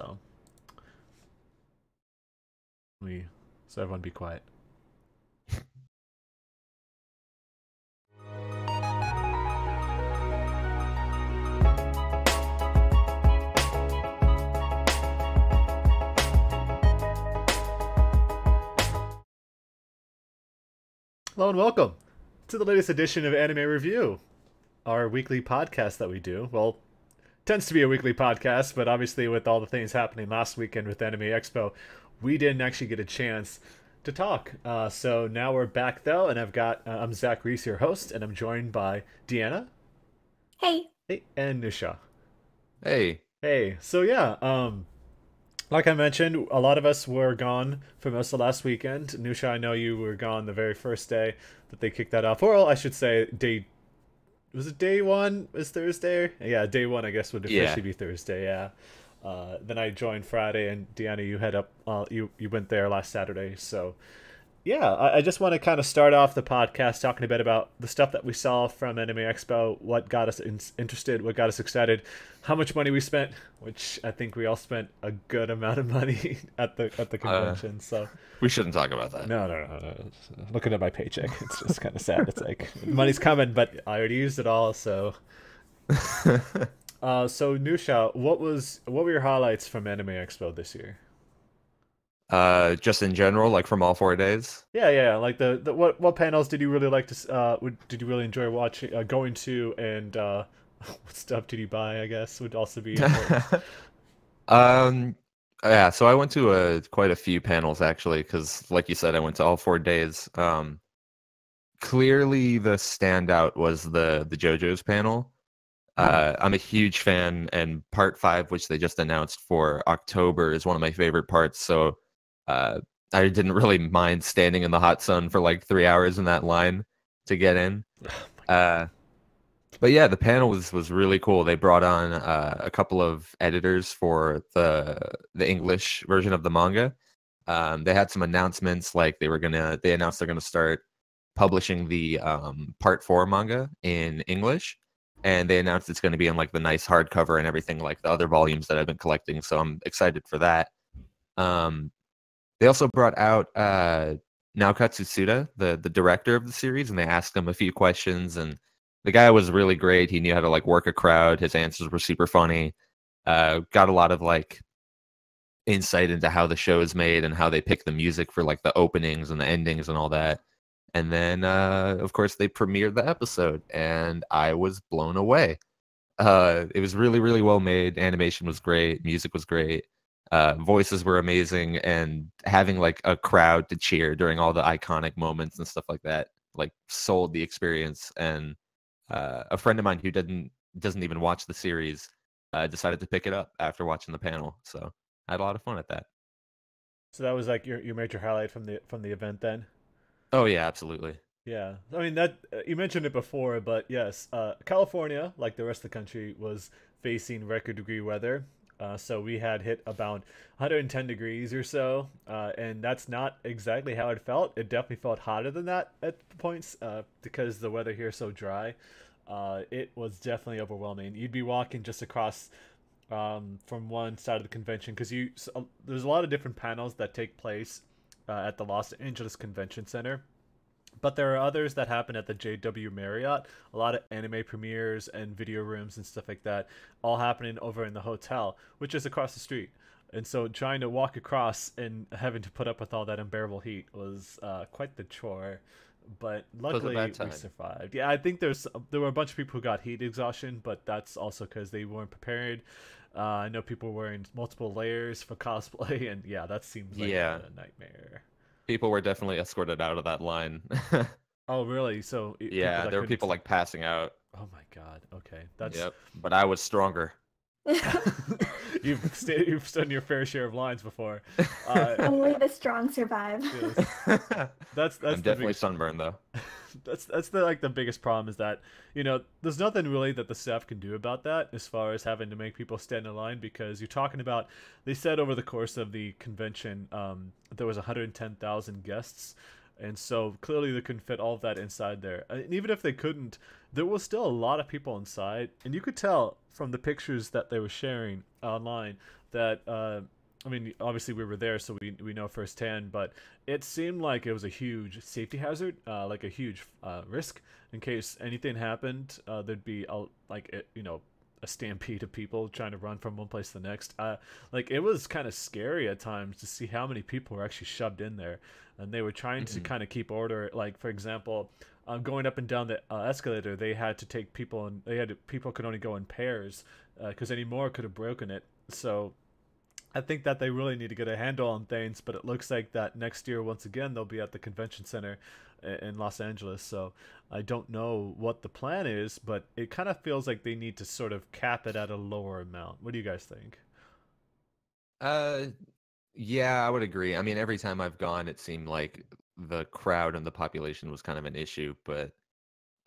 So we so everyone be quiet. Hello and welcome to the latest edition of Anime Review, our weekly podcast that we do. Well, tends to be a weekly podcast, but obviously with all the things happening last weekend with Anime Expo, we didn't actually get a chance to talk. So now we're back though, and I'm Zach Reese, your host, and I'm joined by Deanna, Hey. hey, and Nushaw. Hey, Hey, so yeah, like I mentioned, a lot of us were gone for most of last weekend. Nusha, I know you were gone the very first day that they kicked that off. Or well, I should say, was it day one? Is Thursday? Yeah, day one, I guess, would yeah. officially be Thursday. Yeah. Then I joined Friday, and Deanna, you head up. You went there last Saturday. So yeah, I just want to kind of start off the podcast talking a bit about the stuff that we saw from Anime Expo, what got us interested, what got us excited, how much money we spent, which I think we all spent a good amount of money at the Uh, convention. So we shouldn't talk about that. no. Looking at my paycheck, it's just kind of sad. It's like money's coming, but I already used it all. So so Nusha, what were your highlights from Anime Expo this year? Just in general, like from all 4 days. Yeah. Like the what panels did you really like to did you really enjoy watching going to, and what stuff did you buy? I guess would also be important. Um, yeah, so I went to quite a few panels actually, because like you said, I went to all 4 days. Clearly the standout was the JoJo's panel. I'm a huge fan, and part 5, which they just announced for October, is one of my favorite parts. So uh, I didn't really mind standing in the hot sun for like 3 hours in that line to get in. Uh, but yeah, the panel was really cool. They brought on a couple of editors for the English version of the manga. They had some announcements, like they announced they're gonna start publishing the part 4 manga in English, and they announced it's going to be in like the nice hardcover and everything, like the other volumes that I've been collecting. So I'm excited for that. Um, they also brought out Naokatsu Tsuda, the director of the series, and they asked him a few questions. And the guy was really great. He knew how to like work a crowd. His answers were super funny. Got a lot of like insight into how the show is made and how they pick the music for like the openings and the endings and all that. And then, of course, they premiered the episode, and I was blown away. It was really, really well made. Animation was great. Music was great. Voices were amazing, and having like a crowd to cheer during all the iconic moments and stuff like that, like sold the experience. And a friend of mine who doesn't even watch the series decided to pick it up after watching the panel. So I had a lot of fun at that. So that was like your major highlight from the event then. Oh yeah, absolutely. Yeah, I mean that you mentioned it before, but yes, California, like the rest of the country, was facing record degree weather. So we had hit about 110 degrees or so, and that's not exactly how it felt. It definitely felt hotter than that at points, because the weather here is so dry. It was definitely overwhelming. You'd be walking just across from one side of the convention because there's a lot of different panels that take place at the Los Angeles Convention Center, but there are others that happen at the JW Marriott. A lot of anime premieres and video rooms and stuff like that, all happening over in the hotel, which is across the street. And so trying to walk across and having to put up with all that unbearable heat was quite the chore. But Was a luckily bad we time. survived. Yeah, I think there were a bunch of people who got heat exhaustion, but that's also because they weren't prepared. I know people were wearing multiple layers for cosplay, and yeah, that seems like Yeah. a nightmare. People were definitely escorted out of that line. Oh, really? So people Yeah, that there were couldn't. people like passing out. Oh my God. Okay, that's Yep. But I was stronger. you've stood in your fair share of lines before. Uh, Only the strong survive. yes, that's I'm the definitely biggest. sunburned though. That's the like the biggest problem is that there's nothing really that the staff can do about that as far as having to make people stand in line, because you're talking about, they said over the course of the convention there was 110,000 guests, and so clearly they couldn't fit all of that inside there. And even if they couldn't, there was still a lot of people inside, and you could tell from the pictures that they were sharing online that I mean, obviously we were there, so we know firsthand. But it seemed like it was a huge safety hazard, like a huge risk in case anything happened. There'd be a stampede of people trying to run from one place to the next. Like it was kind of scary at times to see how many people were actually shoved in there, and they were trying to Hmm. kind of keep order. Like for example, going up and down the escalator, they had to take people, and people could only go in pairs because any more could have broken it. So I think that they really need to get a handle on things, but it looks like that next year, once again, they'll be at the convention center in Los Angeles. So I don't know what the plan is, but it kind of feels like they need to sort of cap it at a lower amount. What do you guys think? Uh, yeah, I would agree. I mean, every time I've gone, it seemed like the crowd and the population was kind of an issue, but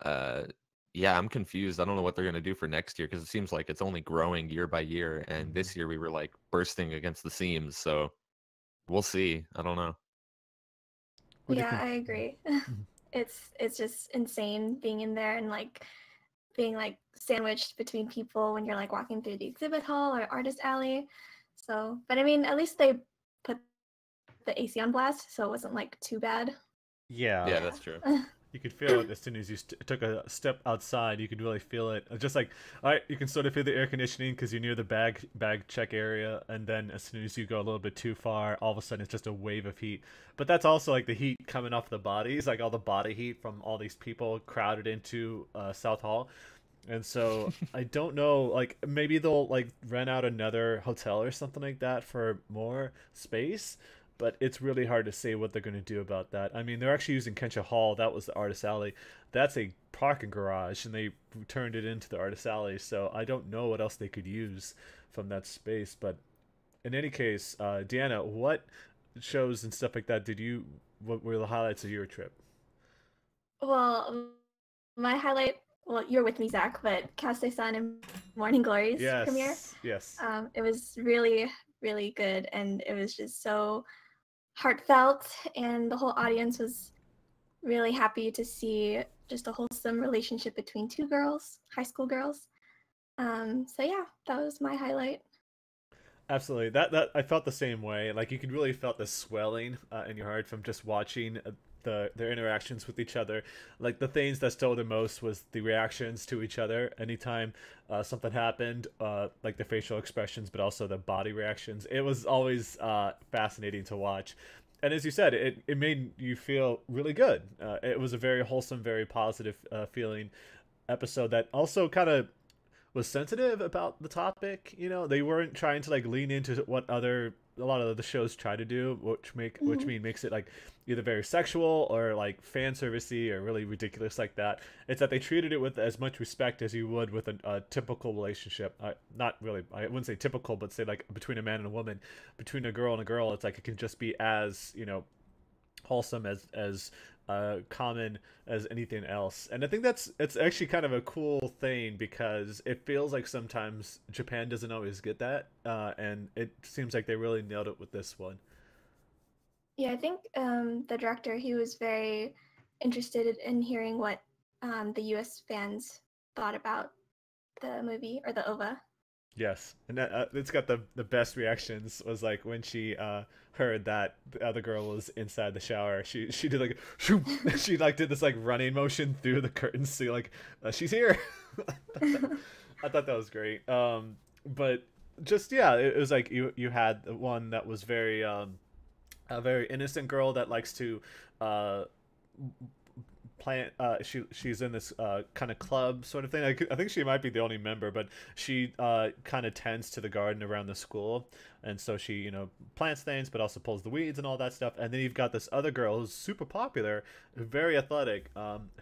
uh, yeah, I'm confused. I don't know what they're gonna do for next year because it seems like it's only growing year by year, and Mhm. this year we were like bursting against the seams. So we'll see. I don't know. What do you Yeah, think? I agree. Mhm. It's just insane being in there and like being like sandwiched between people when you're like walking through the exhibit hall or artist alley. So, but I mean, at least they put the AC on blast, so it wasn't like too bad. But Yeah, Yeah, yeah. that's true. you could feel it as soon as you took a step outside. You could really feel it. Just like, all right, you can sort of feel the air conditioning because you're near the bag check area, and then as soon as you go a little bit too far, all of a sudden it's just a wave of heat. But that's also like the heat coming off the bodies, like all the body heat from all these people crowded into South Hall. And so I don't know, like maybe they'll like rent out another hotel or something like that for more space, but it's really hard to say what they're going to do about that. I mean, they're actually using Kensha Hall. That was the artist alley. That's a parking garage, and they turned it into the artist alley. So I don't know what else they could use from that space. But in any case, Deanna, what shows and stuff like that did you? What were the highlights of your trip? Well, my highlight, well, you're with me, Zach, but Caste Sun and Morning Glories premiere. Yes, yes. It was really, really good, and it was just so heartfelt, and the whole audience was really happy to see just a wholesome relationship between two girls, high school girls. So yeah, that was my highlight. Absolutely. That I felt the same way. Like you could really felt the swelling in your heart from just watching their interactions with each other. Like the things that stole the most was the reactions to each other. Anytime something happened, like the facial expressions, but also the body reactions. It was always fascinating to watch. And as you said, it made you feel really good. It was a very wholesome, very positive feeling episode that also kind of was sensitive about the topic. You know, they weren't trying to like lean into what other a lot of the shows try to do, which Mm-hmm. mean makes it like either very sexual or like fan servicey or really ridiculous like that. It's that they treated it with as much respect as you would with a typical relationship. Not really, I wouldn't say typical, but say like between a man and a woman, between a girl and a girl. It's like it can just be as wholesome as common as anything else. And I think that's it's actually kind of a cool thing because it feels like sometimes Japan doesn't always get that, and it seems like they really nailed it with this one. Yeah, I think the director, he was very interested in hearing what the US fans thought about the movie or the OVA. Yes, and it's got the best reactions was like when she heard that the other girl was inside the shower. She did like shoo, she like did this like running motion through the curtains, so like she's here. I thought that was great. But just yeah, it was like you had one that was very a very innocent girl that likes to uh plant she's in this kind of club sort of thing. I think she might be the only member, but she kind of tends to the garden around the school, and so she plants things but also pulls the weeds and all that stuff. And then you've got this other girl who's super popular, very athletic,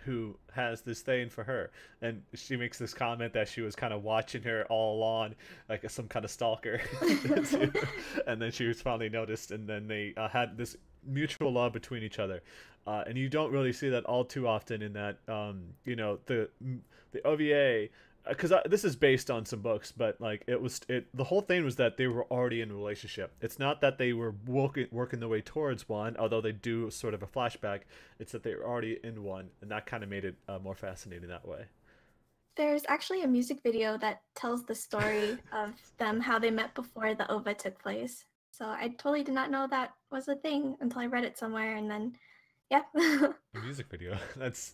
who has this thing for her, and she makes this comment that she was kind of watching her all along like some kind of stalker. And then she was finally noticed, and then they had this mutual love between each other, and you don't really see that all too often in that the OVA, because this is based on some books, but like the whole thing was that they were already in a relationship. It's not that they were working their way towards one, although they do sort of a flashback. It's that they were already in one, and that kind of made it more fascinating that way. There's actually a music video that tells the story of them, how they met before the OVA took place. So I totally did not know that was a thing until I read it somewhere, and then, yeah. A music video. That's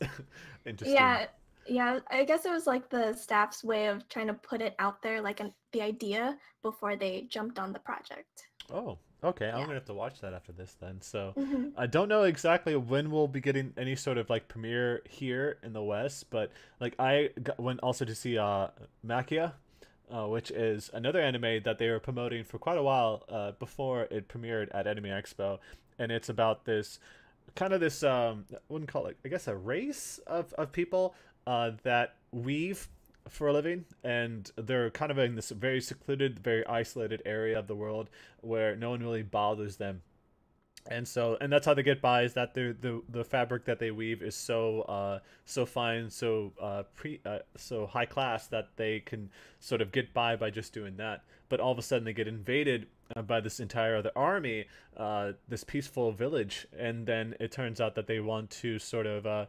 interesting. Yeah, yeah. I guess it was like the staff's way of trying to put it out there, like the idea before they jumped on the project. Oh, okay. I'm Yeah. gonna have to watch that after this then. So Hmm. I don't know exactly when we'll be getting any sort of like premiere here in the West, but like went also to see Makia, which is another anime that they were promoting for quite a while before it premiered at Anime Expo, and it's about this kind of this I wouldn't call it, I guess, a race of people that weave for a living, and they're kind of in this very secluded, very isolated area of the world where no one really bothers them. And that's how they get by, is that the fabric that they weave is so fine, so high class that they can sort of get by just doing that. But all of a sudden they get invaded by this entire other army, this peaceful village, and then it turns out that they want to sort of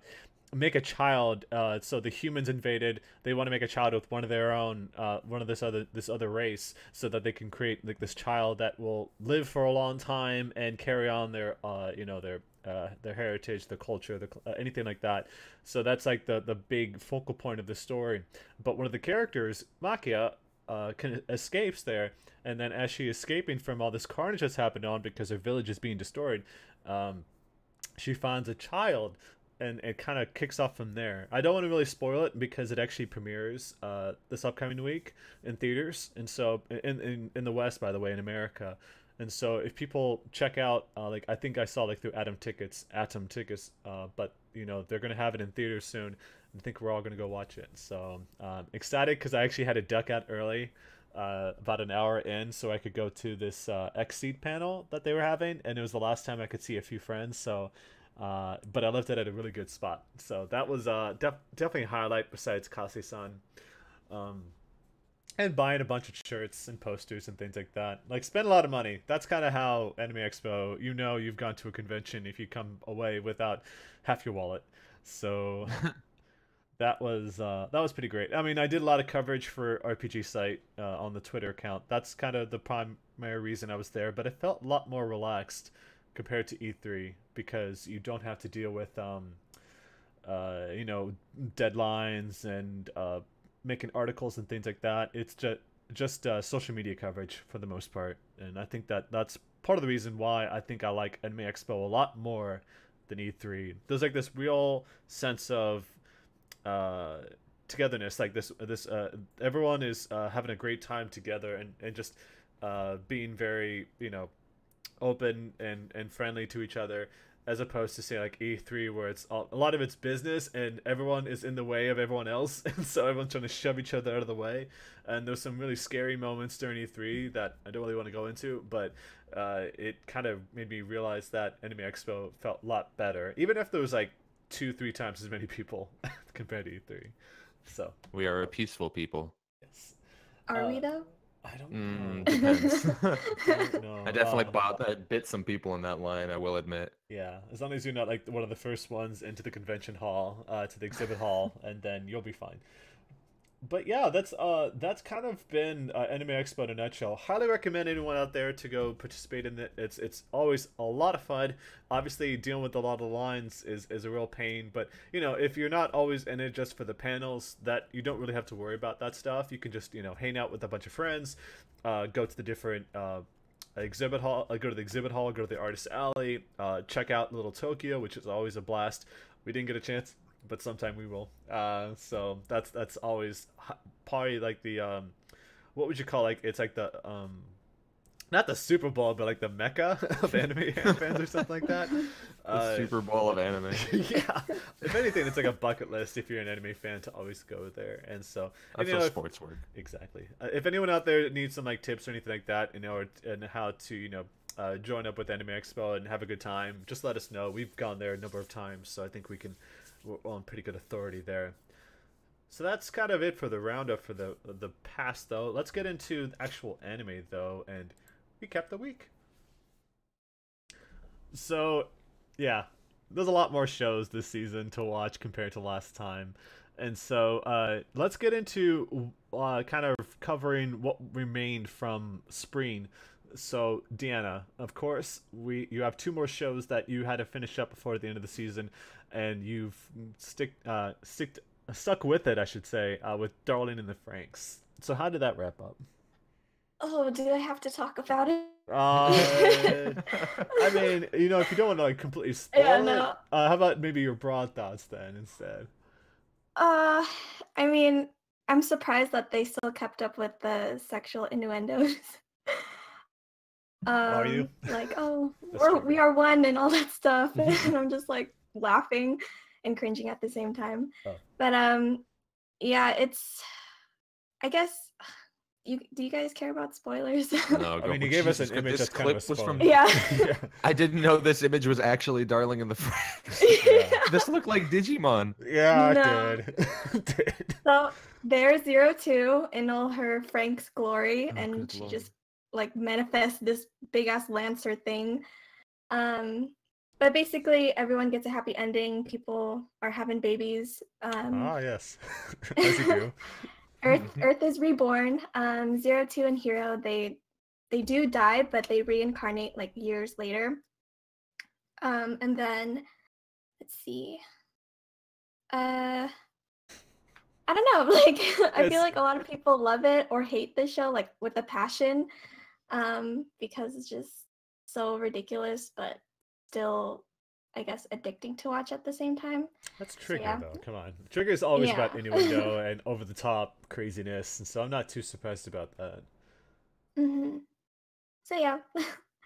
make a child. So the humans invaded. They want to make a child with one of their own, one of this other race, so that they can create like this child that will live for a long time and carry on their, their heritage, the culture, anything like that. So that's like the big focal point of the story. But one of the characters, Makia, escapes there, and then as she is escaping from all this carnage that's happened on because her village is being destroyed, she finds a child, and it kind of kicks off from there. I don't want to really spoil it because it actually premieres this upcoming week in theaters, and so in the West, by the way, in America. And so if people check out, like I think I saw like through Atom Tickets, but they're gonna have it in theaters soon. I think we're all gonna go watch it. So excited because I actually had to duck out early, about an hour in, so I could go to this X Seed panel that they were having, and it was the last time I could see a few friends. So but I left it at a really good spot. So that was definitely a highlight besides Kase-san. Um, and buying a bunch of shirts and posters and things like that. Like, spend a lot of money. That's kind of how Anime Expo, you've gone to a convention if you come away without half your wallet. So that was pretty great. I mean, I did a lot of coverage for RPG Site on the Twitter account. That's kind of the primary reason I was there, but it felt a lot more relaxed compared to E3 because you don't have to deal with deadlines and making articles and things like that. It's just social media coverage for the most part, and I think that's part of the reason why I think I like Anime Expo a lot more than E3. There's like this real sense of uh, togetherness, like this everyone is having a great time together, and just being very open and friendly to each other, as opposed to say like E3 where a lot of it's business and everyone is in the way of everyone else, and so everyone's trying to shove each other out of the way. And there's some really scary moments during E3 that I don't really want to go into, but it kind of made me realize that Anime Expo felt a lot better, even if there was like 2-3 times as many people compared to E3. So We are a peaceful people. yes. Are we though? I don't know. Depends. Don't know. I definitely bit some people in that line, I will admit. Yeah, as long as you're not like one of the first ones into the convention hall, to the exhibit hall, and then you'll be fine. But yeah, that's kind of been Anime Expo in a nutshell. Highly recommend anyone out there to go participate in it. It's always a lot of fun. Obviously, dealing with a lot of lines is a real pain, but if you're not always in it just for the panels, that you don't really have to worry about that stuff. You can just hang out with a bunch of friends, go to the different exhibit hall, go to the exhibit hall, go to the artist alley, check out Little Tokyo, which is always a blast. We didn't get a chance, but sometime we will. So that's always probably like the what would you call, like, it's like the not the Super Bowl, but like the Mecca of anime fans or something like that. The Super Bowl of anime. Yeah, if anything, it's like a bucket list if you're an anime fan to always go there. And so That's how sports work. Exactly. If anyone out there needs some like tips or anything like that, and how to join up with Anime Expo and have a good time, just let us know. We've gone there a number of times, so I think we're on pretty good authority there. So that's kind of it for the roundup for the past, though. Let's get into the actual anime, though, and recap the week. So, yeah, there's a lot more shows this season to watch compared to last time. And so let's get into kind of covering what remained from spring. So Deanna, of course, you have two more shows that you had to finish up before the end of the season, and you've stuck with it, I should say, with Darling in the Franks. So how did that wrap up? Oh, do I have to talk about it? I mean, if you don't want to like completely spoil Yeah, it, no. how about maybe your broad thoughts then instead? Uh, I mean, I'm surprised that they still kept up with the sexual innuendos. Are you? Like, oh, That's true. we are one and all that stuff, and I'm just like laughing and cringing at the same time. Oh. But yeah, it's. I guess. Do you guys care about spoilers? No, I mean, you gave us an Jesus, image this that's kind of a clip was spoiler. from. Yeah. Yeah. I didn't know this image was actually Darling in the Franxx. This looked like Digimon. Yeah, No. it did. So there's 02 in all her Frank's glory, Oh, and good she lord. just like manifests this big ass Lancer thing. But basically everyone gets a happy ending. People are having babies. Ah, yes. As you do. Earth is reborn. 02 and Hero, they do die, but they reincarnate like years later. And then let's see. I don't know, like I feel like a lot of people love it or hate this show like with a passion, because it's just so ridiculous, but still, I guess, addicting to watch at the same time. That's Trigger, yeah. though. Come on. Trigger is always about Yeah. innuendo and over-the-top craziness, and so I'm not too surprised about that. So yeah,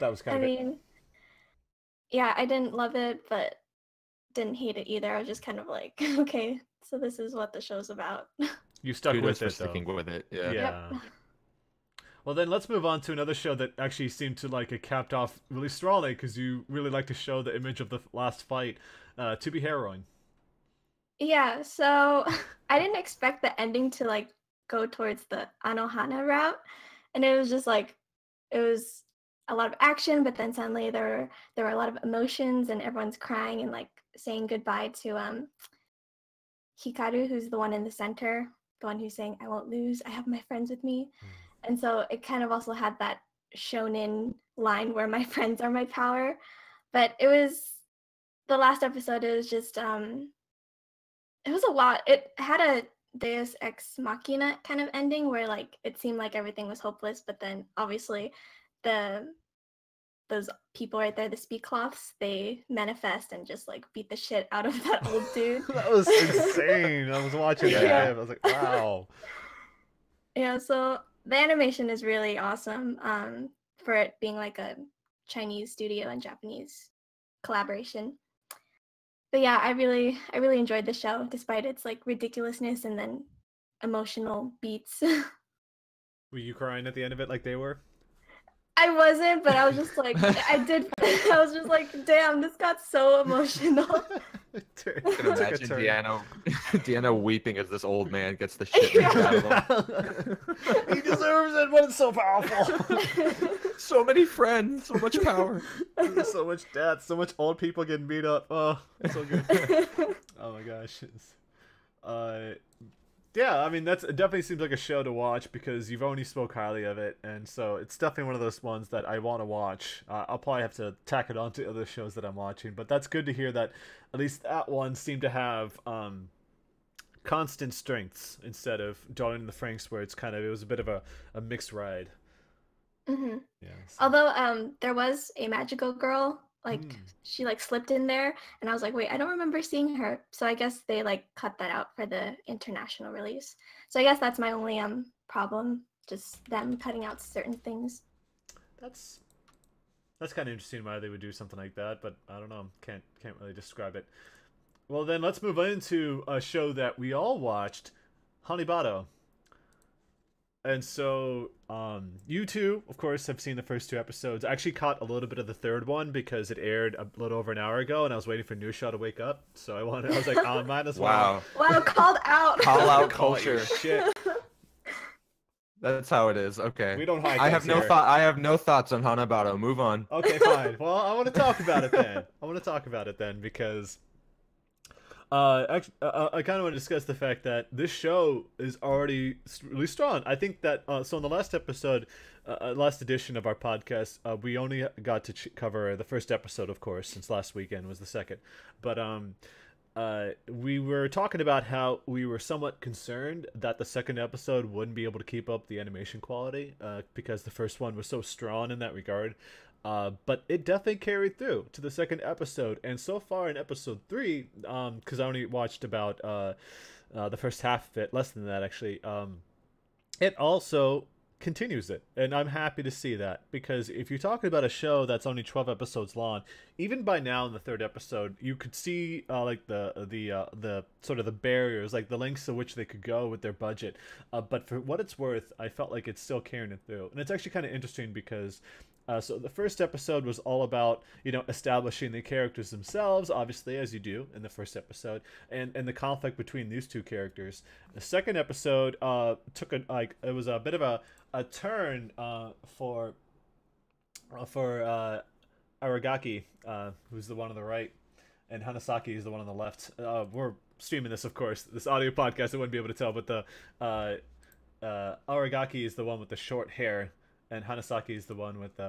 That was kind I of it. mean, yeah, I didn't love it, but didn't hate it either. I was just kind of like, okay, so this is what the show's about. You stuck Kudos with for it, though. sticking with it. Yeah. Yeah. Yep. Well, then let's move on to another show that actually seemed to like get capped off really strongly because you really like to show the image of the last fight, To Be Harrowing. Yeah, so I didn't expect the ending to like go towards the Anohana route, and it was just like it was a lot of action, but then suddenly there were a lot of emotions, and everyone's crying and like saying goodbye to Hikaru, who's the one in the center, the one who's saying, "I won't lose. I have my friends with me." And so it kind of also had that shonen line where my friends are my power. But it was the last episode, it was just it was a lot. It had a Deus Ex Machina kind of ending where like it seemed like everything was hopeless, but then obviously those people right there, the speak cloths, they manifest and just like beat the shit out of that old dude. That was insane. I was watching that. Yeah. I was like, wow. Yeah, so the animation is really awesome, for it being like a Chinese studio and Japanese collaboration. But yeah, I really enjoyed the show despite its like ridiculousness and then emotional beats. Were you crying at the end of it like they were? I wasn't, but I was just like, I was just like, damn, this got so emotional. I can imagine Deanna weeping as this old man gets the shit Yeah. beat out of him. He deserves it, but it's so powerful. So many friends, so much power. There's so much death, so much old people getting beat up. Oh, it's so good. Oh my gosh. Yeah, I mean it definitely seems like a show to watch because you've only spoke highly of it, and so it's definitely one of those ones that I want to watch. I'll probably have to tack it on to other shows that I'm watching, but that's good to hear that at least that one seemed to have constant strengths instead of Darling in the Franxx, where it was a bit of a mixed ride. Mm-hmm. Yeah. So. Although there was a magical girl, like she like slipped in there, and I was like, wait, I don't remember seeing her. So I guess they like cut that out for the international release. So I guess that's my only problem, just them cutting out certain things. That's kind of interesting why they would do something like that, but I don't know, can't really describe it. Well, then let's move into a show that we all watched, Hanibado. And so, you two, of course, have seen the first two episodes. I actually caught a little bit of the third one because it aired a little over an hour ago, and I was waiting for Nushaw to wake up. So I was like, oh, might as well. Wow, called out. Call out Call culture. your shit. That's how it is. Okay. We don't hide I have things no here. thought. I have no thoughts on Hanabado. Move on. Okay, fine. Well, I want to talk about it then. Because Actually, I kind of want to discuss the fact that this show is already really strong. I think that so in the last episode, last edition of our podcast, we only got to cover the first episode, of course, since last weekend was the second. But we were talking about how we were somewhat concerned that the second episode wouldn't be able to keep up the animation quality because the first one was so strong in that regard. But it definitely carried through to the second episode, and so far in episode 3, because I only watched about the first half of it, less than that actually. It also continues it, and I'm happy to see that, because if you're talking about a show that's only 12 episodes long, even by now in the third episode you could see like the sort of the barriers, like the lengths to which they could go with their budget, but for what it's worth, I felt like it's still carrying it through. And it's actually kind of interesting because so the first episode was all about, establishing the characters themselves, obviously, as you do in the first episode, and the conflict between these two characters. The second episode took it was a bit of a turn for Aragaki, who's the one on the right, and Hanasaki is the one on the left. We're streaming this, of course, this audio podcast. I wouldn't be able to tell, but the Aragaki is the one with the short hair, and Hanasaki is the one with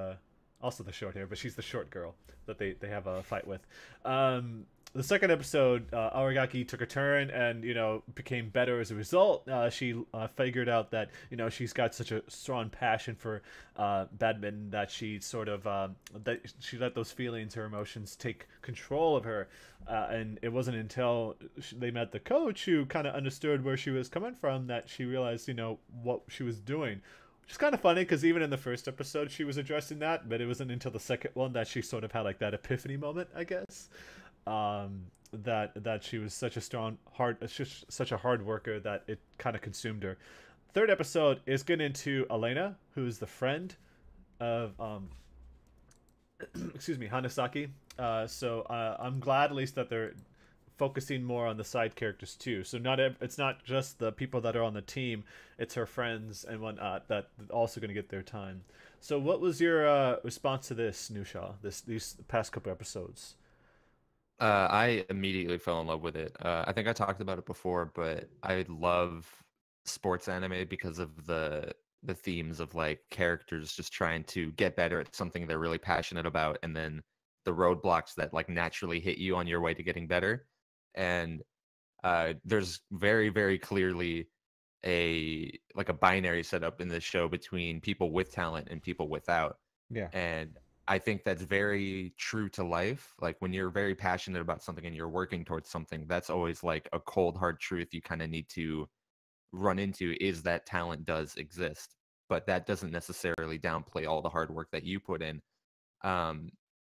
also the short hair, but she's the short girl that they have a fight with. The second episode, Aragaki took a turn and became better as a result. She figured out that she's got such a strong passion for badminton that she sort of that she let those feelings, her emotions, take control of her. And it wasn't until they met the coach, who kind of understood where she was coming from, that she realized what she was doing. Which is kind of funny, because even in the first episode she was addressing that, but it wasn't until the second one that she sort of had like that epiphany moment, I guess. That she was such a such a hard worker that it kind of consumed her. Third episode is getting into Elena, who's the friend of excuse me, Hanasaki. So I'm glad at least that they're focusing more on the side characters too. So it's not just the people that are on the team; it's her friends and whatnot that also going to get their time. So, what was your response to this, Nushaw? These past couple episodes? I immediately fell in love with it. I think I talked about it before, but I love sports anime because of the themes of like characters just trying to get better at something they're really passionate about, and then the roadblocks that like naturally hit you on your way to getting better. And there's very, very clearly a binary setup in this show between people with talent and people without. Yeah. And I think that's very true to life. Like when you're very passionate about something and you're working towards something, that's always like a cold, hard truth you kind of need to run into, is that talent does exist. But that doesn't necessarily downplay all the hard work that you put in.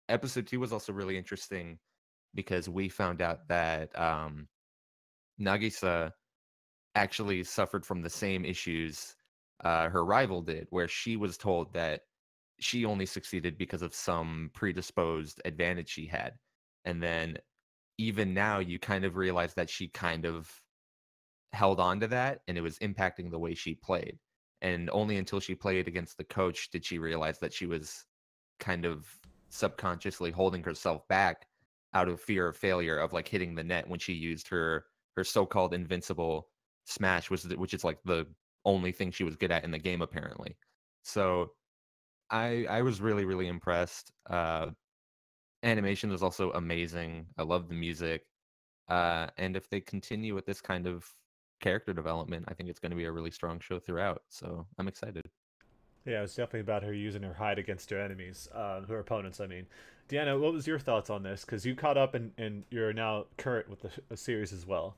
Episode 2 was also really interesting because we found out that Nagisa actually suffered from the same issues her rival did, where she was told that she only succeeded because of some predisposed advantage she had. And then even now you kind of realize that she kind of held on to that, and it was impacting the way she played. And only until she played against the coach did she realize that she was kind of subconsciously holding herself back out of fear of failure, of like hitting the net when she used her so-called invincible smash, which is like the only thing she was good at in the game apparently. So I was really, really impressed. Animation was also amazing. I love the music. And if they continue with this kind of character development, I think it's going to be a really strong show throughout. So I'm excited. Yeah, it's definitely about her using her hide against her enemies, her opponents, I mean. Deanna, what was your thoughts on this? Because you caught up and you're now current with the series as well.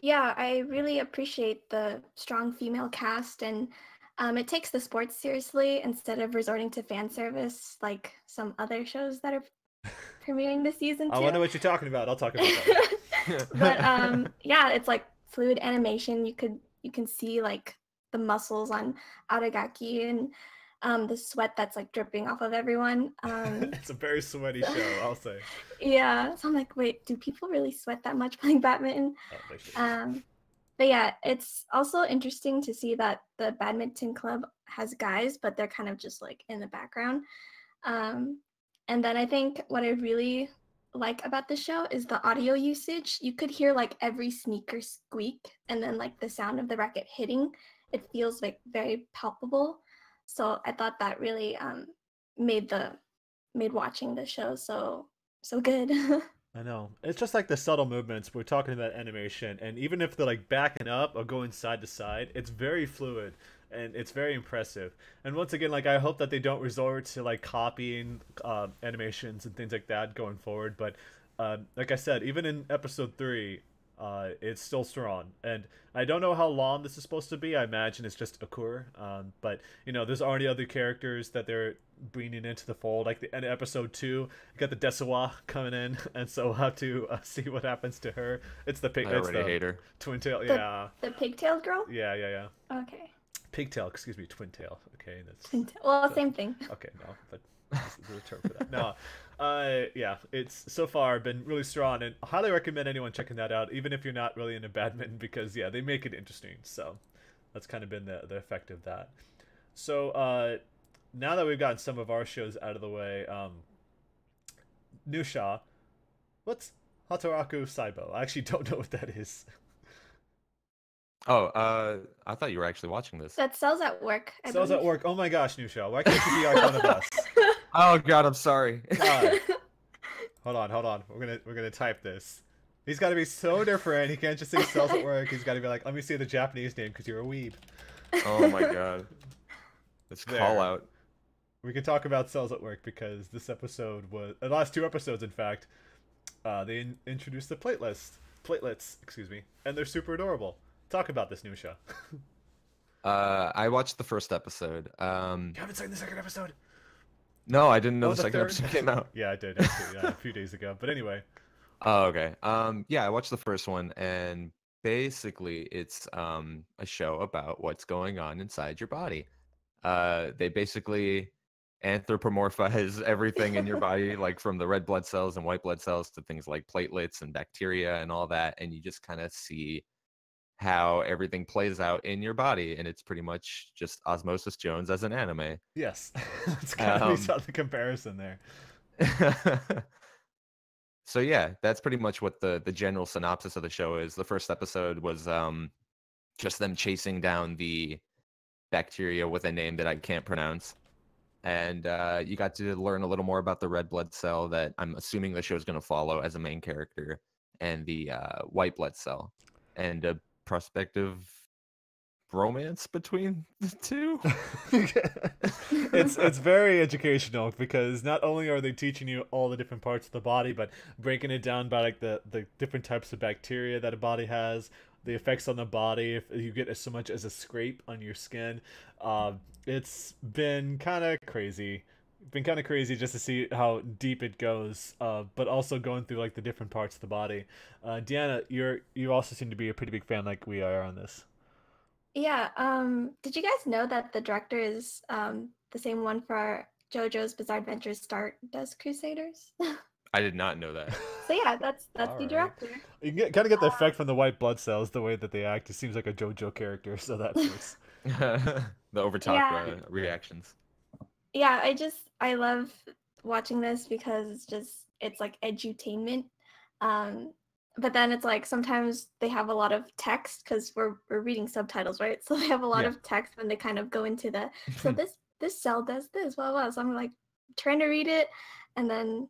Yeah, I really appreciate the strong female cast, and it takes the sports seriously instead of resorting to fan service like some other shows that are premiering this season I too. wonder what you're talking about. I'll talk about that. But yeah, it's like fluid animation. You can see like the muscles on Aragaki and the sweat that's like dripping off of everyone. It's a very sweaty show, I'll say. Yeah, so I'm like, wait, do people really sweat that much playing badminton? But yeah, it's also interesting to see that the badminton club has guys, but they're kind of just like in the background. And then I think what I really like about the show is the audio usage. You could hear like every sneaker squeak and then like the sound of the racket hitting. It feels like very palpable. So I thought that really made watching the show so good. I know. It's just like the subtle movements. We're talking about animation, and even if they're like backing up or going side to side, it's very fluid and it's very impressive. And once again, like I hope that they don't resort to like copying animations and things like that going forward. But like I said, even in episode 3, it's still strong. And I don't know how long this is supposed to be. I imagine it's just Okur. But you know, there's already other characters that they're bringing into the fold. Like the end of episode 2, you got the Desawa coming in, and so we'll have to see what happens to her. It's the pig. I already hate her. Twin tail. Yeah. The pigtailed girl. Yeah. Okay. Pigtail. Excuse me. Twin tail. Okay. Well, same thing. Okay. No, but there's a term for that. No. Yeah, it's so far been really strong, and I highly recommend anyone checking that out, even if you're not really into badminton, because yeah, they make it interesting. So that's kind of been the effect of that. So now that we've gotten some of our shows out of the way, Nushaw, what's Hataraku Saibo? I actually don't know what that is. Oh, I thought you were actually watching this. That Cells at Work. Cells at Work. Oh my gosh, Nushaw, why can't you be like one of us? Oh God, I'm sorry. God. Hold on. We're gonna type this. He's got to be so different. He can't just say Cells at Work. He's got to be like, let me see the Japanese name because you're a weeb. Oh my God. Let's call out. We can talk about Cells at Work because this episode was the last 2 episodes. In fact, they introduced the platelets, excuse me, and they're super adorable. Talk about this, Nusha. I watched the first episode. You haven't seen the second episode? No, I didn't know the the second third? episode came out. Yeah, I did actually, a few days ago. But anyway. Oh, okay. Yeah, I watched the first one, and basically it's a show about what's going on inside your body. They basically anthropomorphize everything in your body, like from the red blood cells and white blood cells to things like platelets and bacteria and all that, and you just kind of see how everything plays out in your body, and it's pretty much just Osmosis Jones as an anime. Yes, it's kind of we saw the comparison there. So yeah, that's pretty much what the general synopsis of the show is. The first episode was just them chasing down the bacteria with a name that I can't pronounce, and you got to learn a little more about the red blood cell that I'm assuming the show is going to follow as a main character, and the white blood cell, and a prospective romance between the two. It's very educational because not only are they teaching you all the different parts of the body, but breaking it down by like the different types of bacteria that a body has, the effects on the body if you get so much as a scrape on your skin. It's been kind of crazy. Just to see how deep it goes, but also going through like the different parts of the body. Deanna, you also seem to be a pretty big fan like we are on this. Yeah, did you guys know that the director is the same one for JoJo's Bizarre Adventure Stardust Crusaders? I did not know that. So yeah, that's the director. You can kind of get the effect from the white blood cells, the way that they act. It seems like a JoJo character, so that works. The overtop reactions. Yeah, I love watching this because it's like edutainment. But then it's like sometimes they have a lot of text because we're reading subtitles, right? So they have a lot of text when they kind of go into so this cell does this, blah blah. So I'm like trying to read it, and then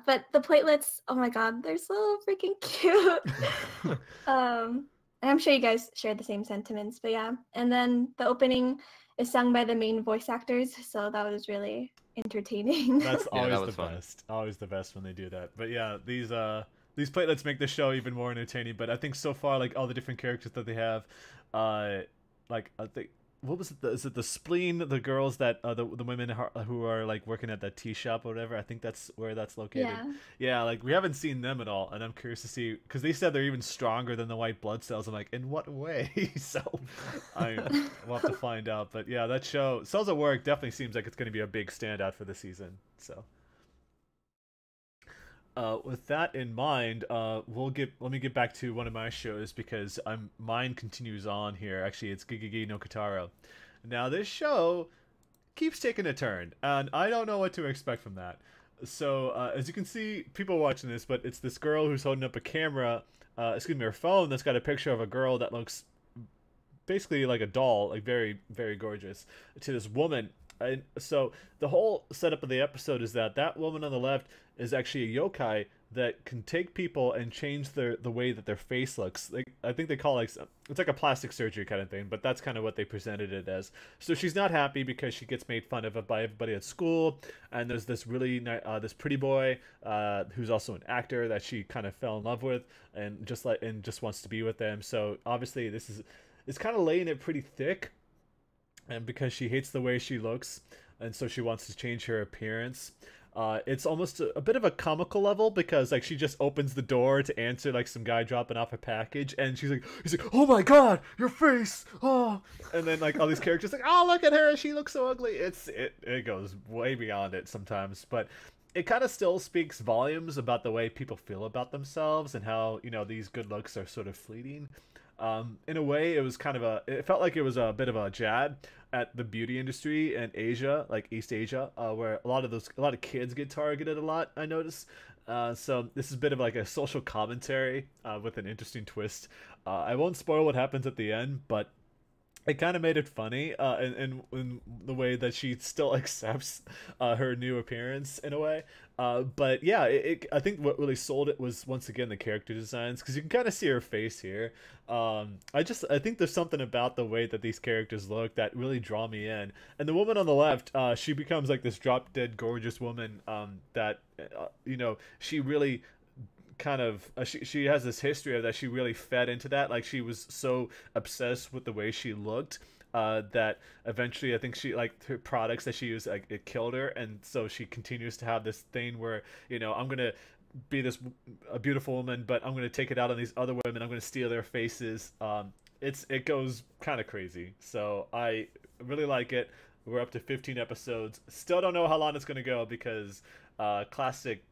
but the platelets, oh my god, they're so freaking cute. And I'm sure you guys share the same sentiments, but yeah. And then the opening is sung by the main voice actors, so that was really entertaining. That's always the best. Always the best when they do that. But yeah, these platelets make the show even more entertaining. But I think so far, like all the different characters that they have, like I think what was it? Is it the spleen? The girls that the women who are like working at that tea shop or whatever. I think that's where that's located. Yeah, like we haven't seen them at all, and I'm curious to see because they said they're even stronger than the white blood cells. I'm like, in what way? So we'll have to find out. But yeah, that show Cells at Work definitely seems like it's going to be a big standout for the season. So. With that in mind, let me get back to one of my shows because mine continues on here. Actually, it's Gigigi no Kitaro. Now this show keeps taking a turn, and I don't know what to expect from that. So as you can see, people watching this, but it's this girl who's holding up a camera, excuse me, her phone that's got a picture of a girl that looks basically like a doll, like very very gorgeous, to this woman. And so the whole setup of the episode is that that woman on the left is actually a yokai that can take people and change the way that their face looks. Like I think they call it like it's like a plastic surgery kind of thing, but that's kind of what they presented it as. So she's not happy because she gets made fun of by everybody at school, and there's this really this pretty boy who's also an actor that she kind of fell in love with, and just wants to be with them. So obviously this is it's kind of laying it pretty thick, and because she hates the way she looks, and so she wants to change her appearance. It's almost a bit of a comical level because like she just opens the door to answer like some guy dropping off a package, and he's like, "Oh my God, your face!" Oh, and then like all these characters like, "Oh, look at her, she looks so ugly." It goes way beyond it sometimes, but it kind of still speaks volumes about the way people feel about themselves and how these good looks are sort of fleeting. In a way, it was it felt like it was a bit of a jab at the beauty industry in Asia, like East Asia, where a lot of kids get targeted a lot. I noticed. So this is a bit of like a social commentary with an interesting twist. I won't spoil what happens at the end, but it kind of made it funny in the way that she still accepts her new appearance in a way. But yeah, I think what really sold it was once again the character designs, because you can kind of see her face here. I think there's something about the way that these characters look that really draw me in. And the woman on the left, she becomes like this drop dead gorgeous woman that she really kind of she has this history of that she really fed into that, like she was so obsessed with the way she looked that eventually I think she like her products that she used, like it killed her, and so she continues to have this thing where I'm gonna be this a beautiful woman, but I'm gonna take it out on these other women, I'm gonna steal their faces. It goes kind of crazy, so I really like it. We're up to 15 episodes, still don't know how long it's gonna go because classic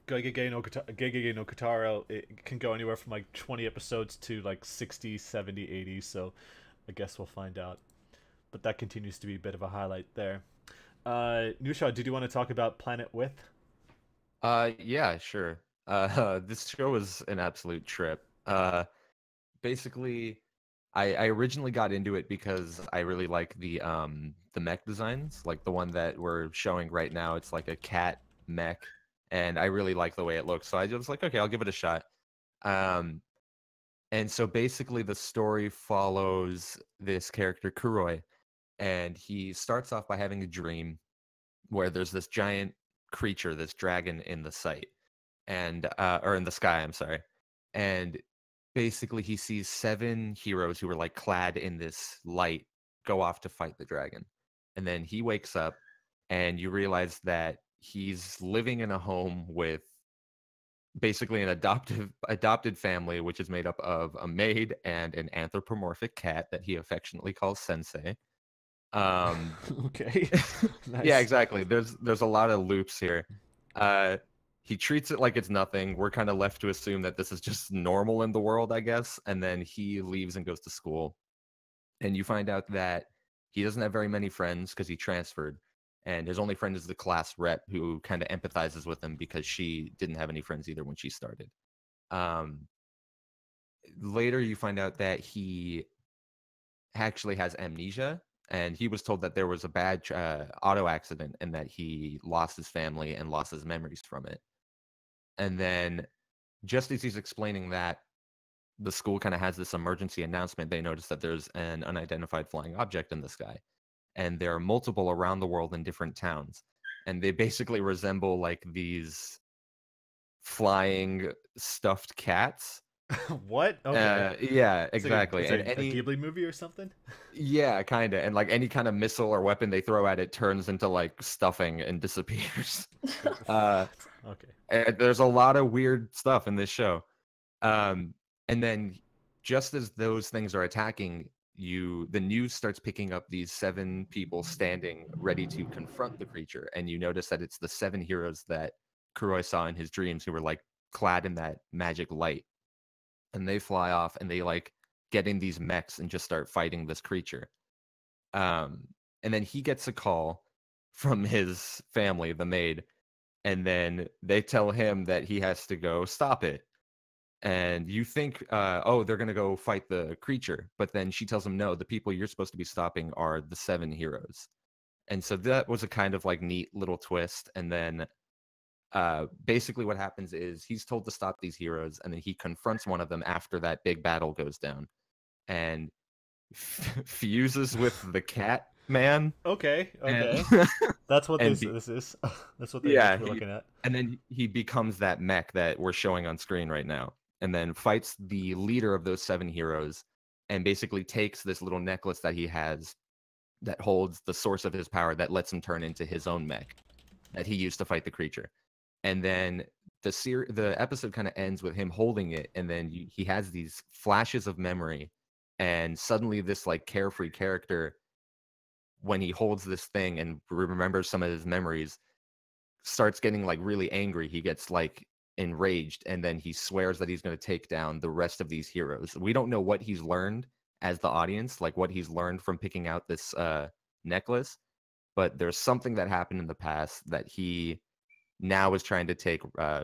Gegege no Kitaro, it can go anywhere from like 20 episodes to like 60, 70, 80, so I guess we'll find out. But that continues to be a bit of a highlight there. Nushaw, did you want to talk about Planet With? Yeah, sure. This show was an absolute trip. Basically, I originally got into it because I really like the mech designs, like the one that we're showing right now. It's like a cat mech, and I really like the way it looks. So I was like, okay, I'll give it a shot. And so basically the story follows this character Kuroi, and he starts off by having a dream where there's this giant creature, this dragon in the sight, and or in the sky, I'm sorry. And basically he sees 7 heroes who are like clad in this light go off to fight the dragon. And then he wakes up and you realize that he's living in a home with basically an adopted family, which is made up of a maid and an anthropomorphic cat that he affectionately calls Sensei. Okay. Yeah, Nice. exactly. There's a lot of loops here. He treats it like it's nothing. We're kind of left to assume that this is just normal in the world, I guess. And then he leaves and goes to school. And you find out that he doesn't have very many friends because he transferred. And his only friend is the class rep, who kind of empathizes with him because she didn't have any friends either when she started. Later, you find out that he actually has amnesia, and he was told that there was a bad auto accident and that he lost his family and lost his memories from it. And then just as he's explaining that, the school kind of has this emergency announcement. They notice that there's an unidentified flying object in the sky, and there are multiple around the world in different towns, and they basically resemble like these flying stuffed cats. What? Okay. Yeah, exactly. It's And a any Ghibli movie or something? yeah, kind of. And like any kind of missile or weapon they throw at it turns into like stuffing and disappears. Okay. And there's a lot of weird stuff in this show. And then just as those things are attacking you, the news starts picking up these 7 people standing ready to confront the creature. And you notice that it's the 7 heroes that Kuroi saw in his dreams, who were like clad in that magic light. And they fly off and they like get in these mechs and just start fighting this creature. And then he gets a call from his family, the maid, and then they tell him that he has to go stop it. And you think, oh, they're gonna go fight the creature, but then she tells him, no, the people you're supposed to be stopping are the 7 heroes. And so that was a kind of like neat little twist. And then basically what happens is he's told to stop these heroes, and then he confronts one of them after that big battle goes down, and fuses with the cat man. Okay. And, That's what and this is. That's what the yeah, image we're looking at. and then he becomes that mech that we're showing on screen right now, and then fights the leader of those 7 heroes, and basically takes this little necklace that he has that holds the source of his power that lets him turn into his own mech that he used to fight the creature. And then the episode kind of ends with him holding it, and then he has these flashes of memory, and suddenly this like carefree character, when he holds this thing and remembers some of his memories, starts getting like really angry. He gets like enraged, and then he swears that he's going to take down the rest of these heroes. We don't know what he's learned as the audience, like what he's learned from picking out this necklace, but there's something that happened in the past that he now is trying to take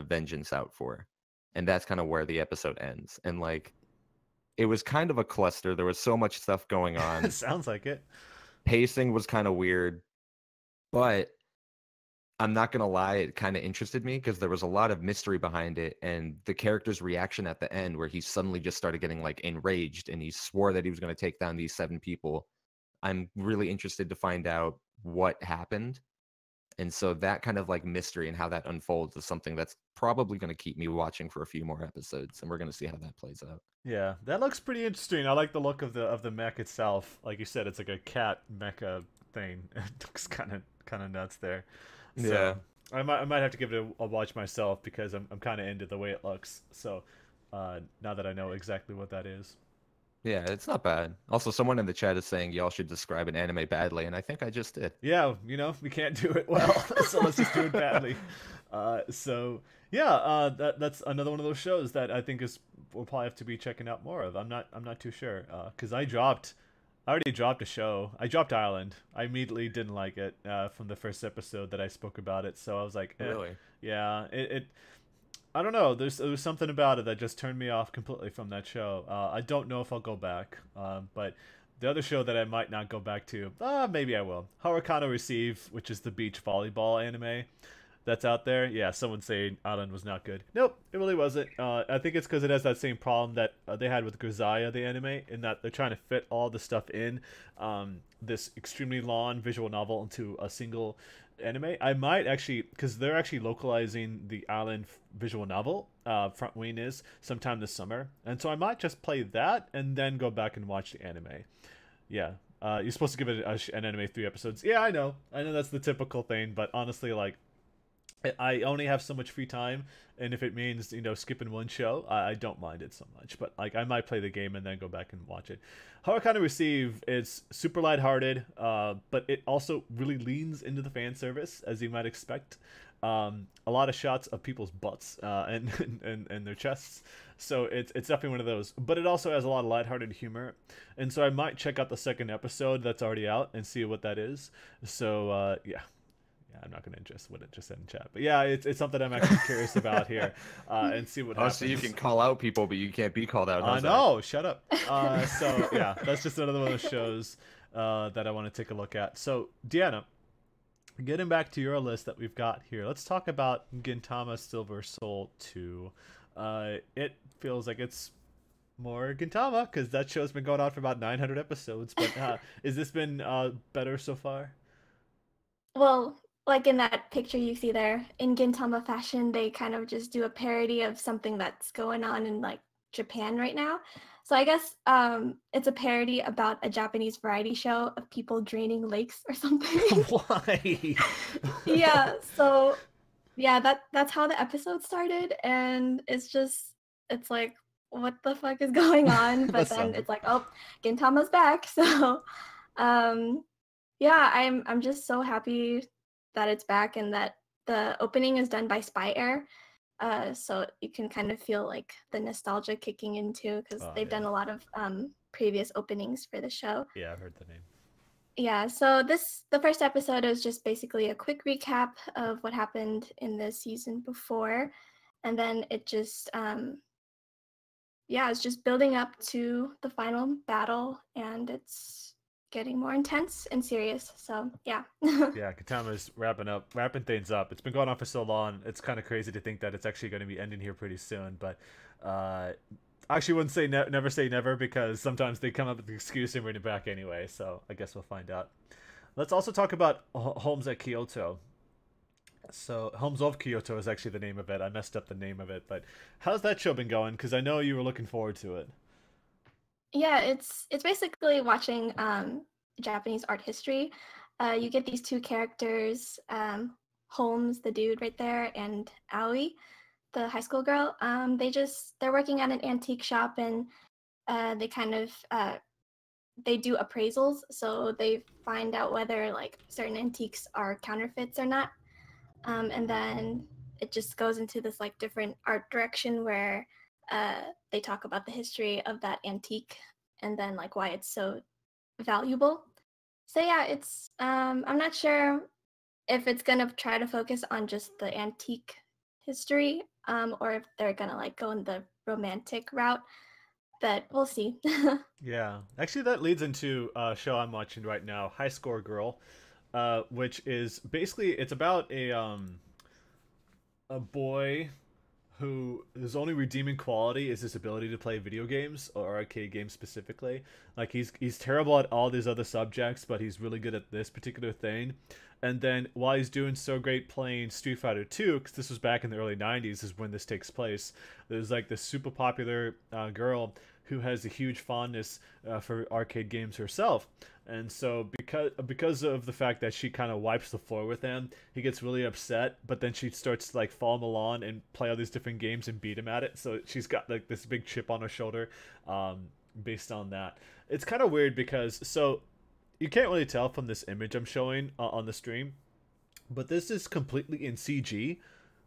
vengeance out for. And that's kind of where the episode ends. And like, it was kind of a cluster. There was so much stuff going on. Sounds like it. Pacing was kind of weird, but I'm not gonna lie, it kind of interested me because there was a lot of mystery behind it, and the character's reaction at the end where he suddenly just started getting like enraged and he swore that he was going to take down these 7 people. I'm really interested to find out what happened. And so that kind of like mystery and how that unfolds is something that's probably going to keep me watching for a few more episodes, and we're going to see how that plays out. Yeah, that looks pretty interesting. I like the look of the mech itself. Like you said, it's like a cat mecha thing. It looks kind of nuts there. So, Yeah. I might have to give it a watch myself because I'm kind of into the way it looks. So now that I know exactly what that is. Yeah, it's not bad. Also, someone in the chat is saying y'all should describe an anime badly, and I think I just did. Yeah, we can't do it well, so let's just do it badly. That's another one of those shows that I think we'll probably have to be checking out more of. I'm not too sure because I already dropped a show. I dropped Island. I immediately didn't like it from the first episode that I spoke about it. So I was like, Really? Yeah, it I don't know. There was something about it that just turned me off completely from that show. I don't know if I'll go back, but the other show that I might not go back to, maybe I will. Harakano Receive, which is the beach volleyball anime that's out there. Yeah, someone saying Island was not good. Nope, it really wasn't. I think it's because it has that same problem that they had with Grisaia, the anime, in that they're trying to fit all the stuff in this extremely long visual novel into a single anime. I might actually, because they're actually localizing the Island visual novel, Front Wing is, sometime this summer. And so I might just play that and then go back and watch the anime. Yeah. You're supposed to give it an anime 3 episodes. Yeah, I know that's the typical thing, but honestly, like, I only have so much free time, and if it means skipping one show, I don't mind it so much. But like I might play the game and then go back and watch it. Harakana Receive is super lighthearted, but it also really leans into the fan service, as you might expect. A lot of shots of people's butts and their chests, so it's definitely one of those. But it also has a lot of lighthearted humor, and so I might check out the second episode that's already out and see what that is. So yeah. Yeah, I'm not going to ingest what it just said in chat. But yeah, it's something I'm actually curious about here and see what happens. So you can call out people, but you can't be called out. No, shut up. So yeah, that's just another one of those shows that I want to take a look at. So Deanna, getting back to your list that we've got here, let's talk about Gintama Silver Soul 2. It feels like it's more Gintama because that show's been going on for about 900 episodes. But has this been better so far? Well, like in that picture you see there, in Gintama fashion, they kind of just do a parody of something that's going on in like Japan right now. So I guess it's a parody about a Japanese variety show of people draining lakes or something. Why? Yeah, so yeah, that's how the episode started, and it's like, what the fuck is going on? But then it's like, oh, Gintama's back. So yeah, I'm just so happy that it's back and that the opening is done by Spy Air. So you can kind of feel like the nostalgia kicking in too, because they've done a lot of previous openings for the show. Yeah, I've heard the name. Yeah, so the first episode is just basically a quick recap of what happened in the season before, and then it just yeah, it's just building up to the final battle, and it's getting more intense and serious. So yeah. Yeah, Katama's wrapping things up. It's been going on for so long. It's kind of crazy to think that it's actually going to be ending here pretty soon. But I actually wouldn't say never say never, because sometimes they come up with an excuse and bring it back anyway. So I guess we'll find out. Let's also talk about Homes at Kyoto. So Homes of Kyoto is actually the name of it. I messed up the name of it, but how's that show been going? Because I know you were looking forward to it. Yeah, it's basically watching Japanese art history. You get these two characters, Holmes, the dude right there, and Aoi, the high school girl. They're working at an antique shop, and they kind of they do appraisals, so they find out whether like certain antiques are counterfeits or not. And then it just goes into this like different art direction where they talk about the history of that antique and then like why it's so valuable. So yeah, it's I'm not sure if it's gonna try to focus on just the antique history, or if they're gonna like go in the romantic route, but we'll see. Yeah, actually, that leads into a show I'm watching right now, High Score Girl, which is basically it's about a boy who his only redeeming quality is his ability to play video games or arcade games specifically. Like he's terrible at all these other subjects, but he's really good at this particular thing. And then while he's doing so great playing Street Fighter 2, because this was back in the early 90s is when this takes place, there's like this super popular girl who has a huge fondness for arcade games herself. And so because of the fact that she kind of wipes the floor with him, he gets really upset. But then she starts to like follow him along and play all these different games and beat him at it. So she's got like this big chip on her shoulder, based on that. It's kind of weird because you can't really tell from this image I'm showing on the stream, but this is completely in CG.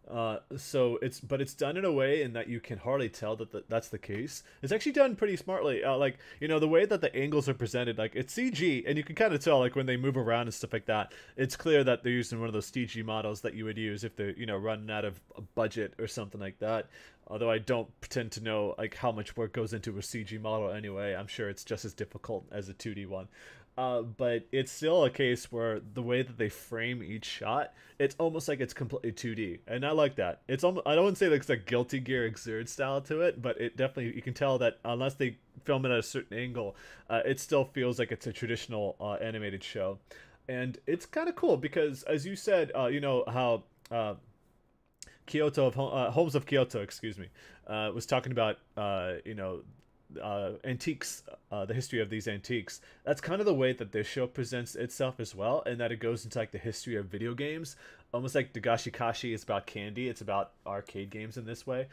It's done in a way in that you can hardly tell that that's the case. It's actually done pretty smartly. Like the way that the angles are presented, like it's CG, and you can kind of tell like when they move around and stuff like that. It's clear that they're using one of those CG models that you would use if they're running out of a budget or something like that. Although I don't pretend to know like how much work goes into a CG model anyway. I'm sure it's just as difficult as a 2D one. But it's still a case where the way that they frame each shot, it's almost like it's completely 2D, and I like that. It's almost, I don't say it's like Guilty Gear Xrd style to it, but it definitely, you can tell that unless they film it at a certain angle, it still feels like it's a traditional animated show, and it's kind of cool because, as you said, you know how Homes of Kyoto, excuse me, was talking about antiques, the history of these antiques. That's kind of the way that this show presents itself as well, and that it goes into like the history of video games, almost like Dagashi Kashi is about candy. It's about arcade games in this way,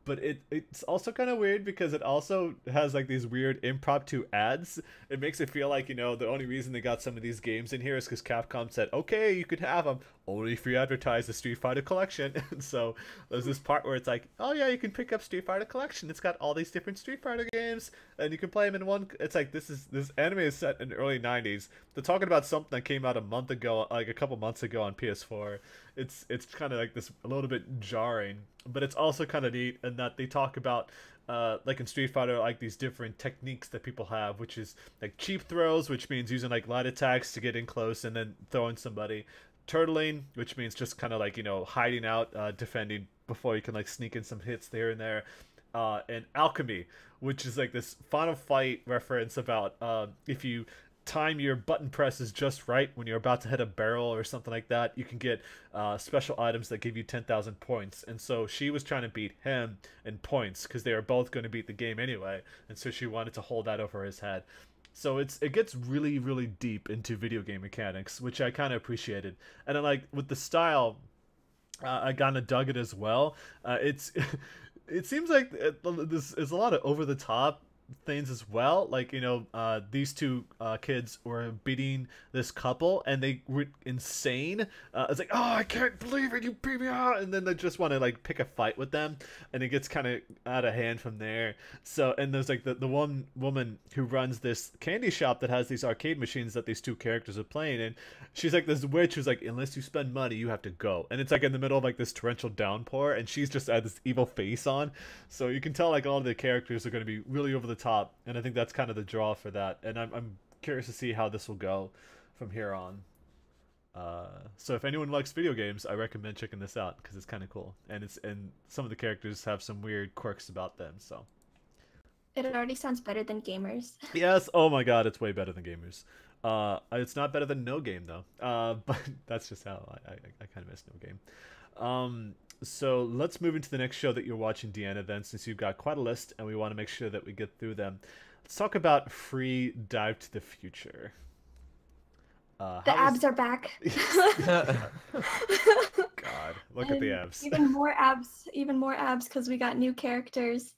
but it's also kind of weird because it also has like these weird impromptu ads. It makes it feel like the only reason they got some of these games in here is because Capcom said, okay, you could have them only if you advertise the Street Fighter collection. And so there's this part where it's like, oh yeah, you can pick up Street Fighter collection. It's got all these different Street Fighter games, and you can play them in one. It's like this anime is set in the early 90s. They're talking about something that came out a month ago, like a couple months ago on PS4. It's kind of like this a little bit jarring, but it's also kind of neat in that they talk about like in Street Fighter, like these different techniques that people have, which is like cheap throws, which means using like light attacks to get in close and then throwing somebody. Turtling, which means just kind of like hiding out, defending before you can like sneak in some hits there and there. And alchemy, which is like this Final Fight reference about if you time your button presses just right when you're about to hit a barrel or something like that, you can get special items that give you 10,000 points. And so she was trying to beat him in points because they were both going to beat the game anyway, and so she wanted to hold that over his head. So it gets really really deep into video game mechanics, which I kind of appreciated. And then like with the style, I kind of dug it as well. It's it seems like this is a lot of over the top things as well. Like, these two kids were beating this couple, and they were insane. It's like, oh, I can't believe it, you beat me out, and then they just want to like pick a fight with them, and it gets kind of out of hand from there. So, and there's like the one woman who runs this candy shop that has these arcade machines that these two characters are playing, and she's like this witch who's like, unless you spend money, you have to go. And it's like in the middle of like this torrential downpour, and she's just had this evil face on. So you can tell like all of the characters are going to be really over the top, and I think that's kind of the draw for that. And I'm curious to see how this will go from here on. So if anyone likes video games, I recommend checking this out because it's kind of cool, and some of the characters have some weird quirks about them. So It already sounds better than gamers. yes, oh my god, it's way better than gamers. It's not better than no game though. But that's just how I kind of miss no game. So let's move into the next show that you're watching, Deanna, then, since you've got quite a list and we want to make sure that we get through them. Let's talk about Free Dive to the Future. The abs are back. God, look at the abs. Even more abs because we got new characters.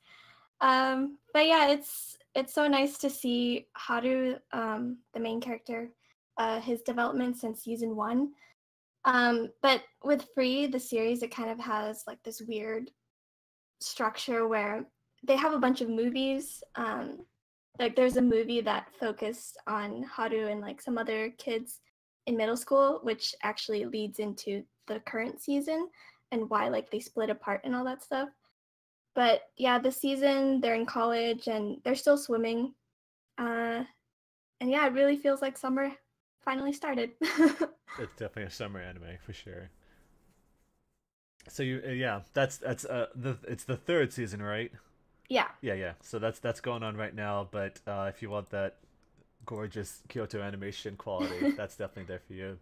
But yeah, it's so nice to see Haru, the main character, his development since season 1. But with Free, the series, it kind of has like this weird structure where they have a bunch of movies. Like there's a movie that focused on Haru and like some other kids in middle school, which actually leads into the current season and why like they split apart and all that stuff. But yeah, this season they're in college and they're still swimming. And yeah, it really feels like summer finally started. It's definitely a summer anime for sure. So that's it's the third season, right? Yeah. Yeah. So that's going on right now. But if you want that gorgeous Kyoto animation quality, that's definitely there for you.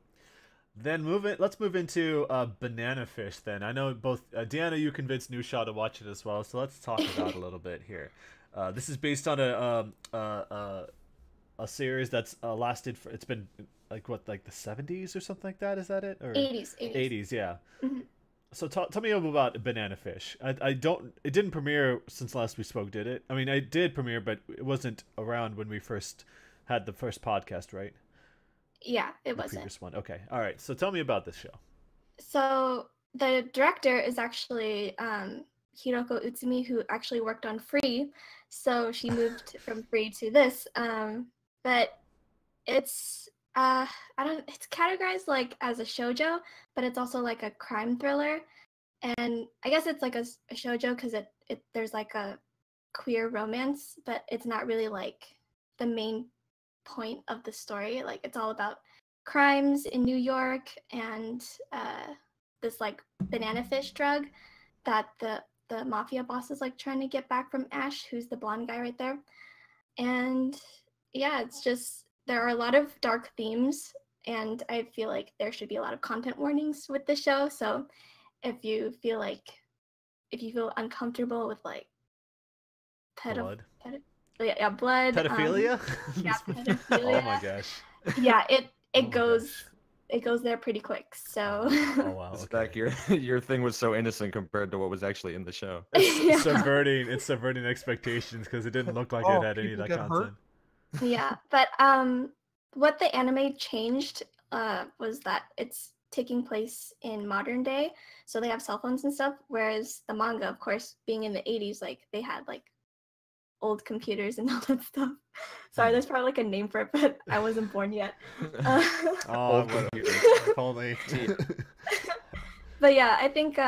Then let's move into Banana Fish. Then I know both Deanna, you convinced Nushaw to watch it as well. So let's talk about it a little bit here. This is based on a series that's lasted for, it's been like the 70s or something like that. Is that it? Or 80s, yeah. Mm-hmm. So tell me about Banana Fish. It didn't premiere since last we spoke, did it? I mean, it did premiere, but it wasn't around when we first had the first podcast, right? Yeah, it the wasn't. Previous one. Okay. All right. So tell me about this show. So the director is actually Hiroko Utsumi, who actually worked on Free. So she moved from Free to this. But it's it's categorized like as a shoujo, but it's also like a crime thriller. And I guess it's like a shoujo because there's like a queer romance, but it's not really like the main point of the story. Like it's all about crimes in New York and this like banana fish drug that the mafia boss is like trying to get back from Ash, who's the blonde guy right there. And yeah, it's just there are a lot of dark themes, and I feel like there should be a lot of content warnings with the show. So if you feel uncomfortable with like Blood. Blood. Pedophilia? Yeah, pedophilia. Oh my gosh. Yeah, it Oh my goes gosh. it goes there pretty quick. So Oh wow. It's Okay. like your thing was so innocent compared to what was actually in the show. It's Yeah. subverting expectations because it didn't look like Oh, it had any of people that get hurt? content. Yeah, but what the anime changed was that it's taking place in modern day, so they have cell phones and stuff, whereas the manga, of course, being in the 80s, like they had like old computers and all that stuff. Sorry, there's probably like a name for it, but I wasn't born yet. Oh, Old what computers. if only. But yeah, I think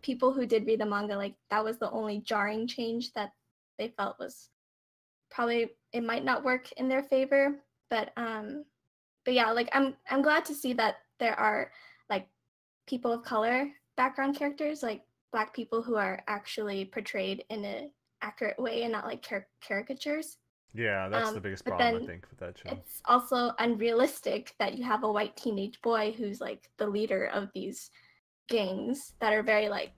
people who did read the manga, like that was the only jarring change that they felt was probably it might not work in their favor. But yeah, like I'm glad to see that there are like people of color background characters, like Black people who are actually portrayed in an accurate way and not like caricatures. Yeah, that's the biggest but problem I then think with that show. It's also unrealistic that you have a white teenage boy who's like the leader of these gangs that are very like,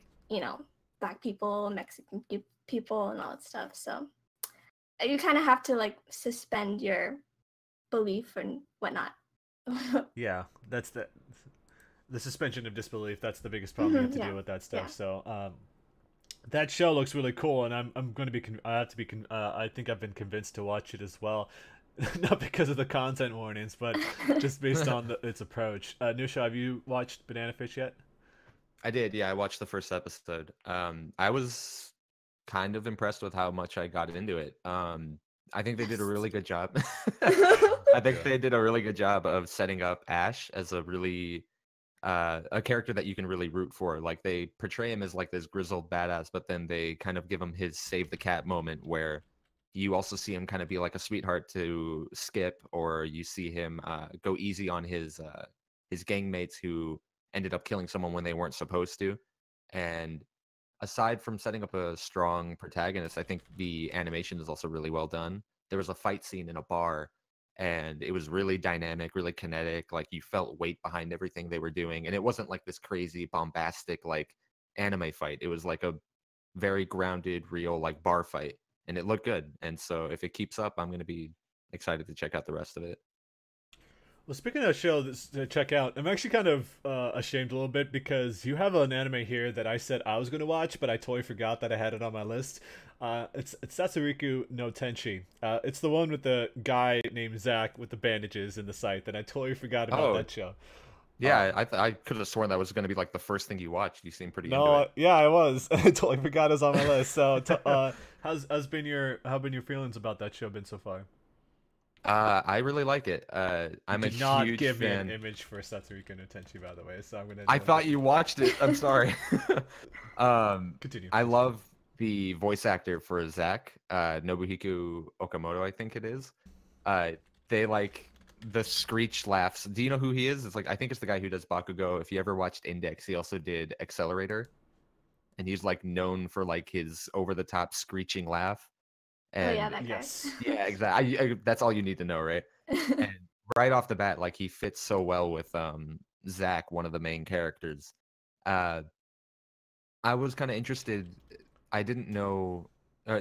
Black people, Mexican people and all that stuff. So you kind of have to like suspend your belief and whatnot. Yeah, that's the suspension of disbelief. That's the biggest problem you have to Yeah, deal with that stuff. yeah. So that show looks really cool, and I'm going to be I have to be I think I've been convinced to watch it as well, not because of the content warnings, but just based on its approach. Nusha, have you watched Banana Fish yet? I did, yeah. I watched the first episode. I was kind of impressed with how much I got into it. I think they did a really good job. I think Yeah. they did a really good job of setting up Ash as a character that you can really root for. Like they portray him as like this grizzled badass, but then they kind of give him his save the cat moment where you also see him kind of be like a sweetheart to Skip, or you see him go easy on his gang mates who ended up killing someone when they weren't supposed to. And aside from setting up a strong protagonist, I think the animation is also really well done. There was a fight scene in a bar, and it was really dynamic, really kinetic. Like you felt weight behind everything they were doing, and it wasn't like this crazy, bombastic like anime fight. It was like a very grounded, real like bar fight, and it looked good. And so if it keeps up, I'm gonna be excited to check out the rest of it. Well, speaking of shows to check out, I'm actually kind of ashamed a little bit because you have an anime here that I said I was going to watch, but I totally forgot that I had it on my list. It's Sasoriku no Tenchi. It's the one with the guy named Zach with the bandages in the site, and I totally forgot about Oh, that show. yeah, I could have sworn that was gonna be like the first thing you watched. You seem pretty into No, it. yeah, I was. I totally forgot it was on my list. So, how's been your how been your feelings about that show been so far? I really like it. You I'm a did not huge give me an fan. image for Satsuki no Tenchi, by the way, so I'm gonna. I thought you watched it. I'm sorry. Continue. I love the voice actor for Zack, Nobuhiko Okamoto, I think it is. Uh, they like the screech laughs. Do you know who he is? It's like I think it's the guy who does Bakugo. If you ever watched Index, he also did Accelerator, and he's like known for like his over the top screeching laugh. Oh yeah, And that guy. Yes. yeah, exactly. That's all you need to know, right? And right off the bat, like he fits so well with Zach, one of the main characters. Uh, I was kind of interested. I didn't know.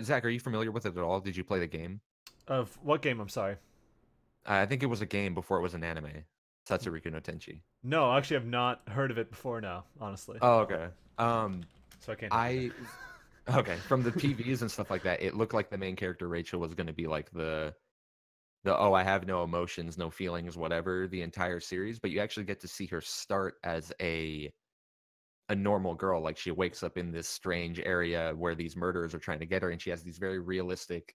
Zach, are you familiar with it at all? Did you play the game? Of what game? I'm sorry. I think it was a game before it was an anime. Satsuriku no Tenchi. No, actually, I've not heard of it before now, honestly. Oh, okay. So I can't. I okay. From the PVs and stuff like that, it looked like the main character Rachel was going to be like the oh, I have no emotions, no feelings, whatever, the entire series. But you actually get to see her start as a normal girl. Like she wakes up in this strange area where these murderers are trying to get her, and she has these very realistic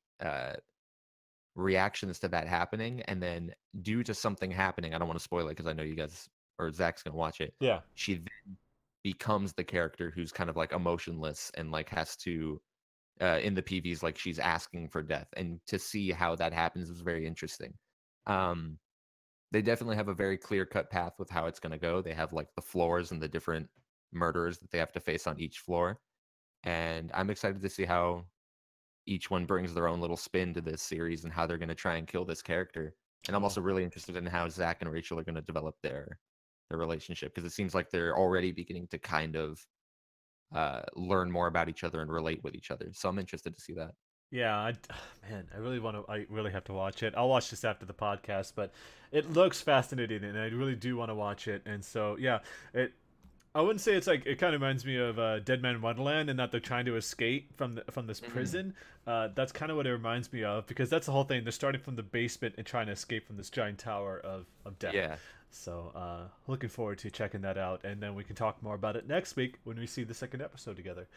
reactions to that happening. And then due to something happening, I don't want to spoil it because I know you guys or Zach's gonna watch it. Yeah. She then becomes the character who's kind of like emotionless and like has to in the PVs like she's asking for death, and to see how that happens is very interesting. Um, they definitely have a very clear cut path with how it's going to go. They have like the floors and the different murderers that they have to face on each floor, and I'm excited to see how each one brings their own little spin to this series and how they're going to try and kill this character. And I'm Cool. also really interested in how Zach and Rachel are going to develop their relationship, because it seems like they're already beginning to kind of learn more about each other and relate with each other. So I'm interested to see that. Yeah, man, I really want to. I really have to watch it. I'll watch this after the podcast, but it looks fascinating, and I really do want to watch it. And so, yeah, it. I wouldn't say it's like it kind of reminds me of Dead Man Wonderland, and that they're trying to escape from this prison. That's kind of what it reminds me of, because that's the whole thing. They're starting from the basement and trying to escape from this giant tower of death. Yeah. So, looking forward to checking that out, and then we can talk more about it next week when we see the second episode together.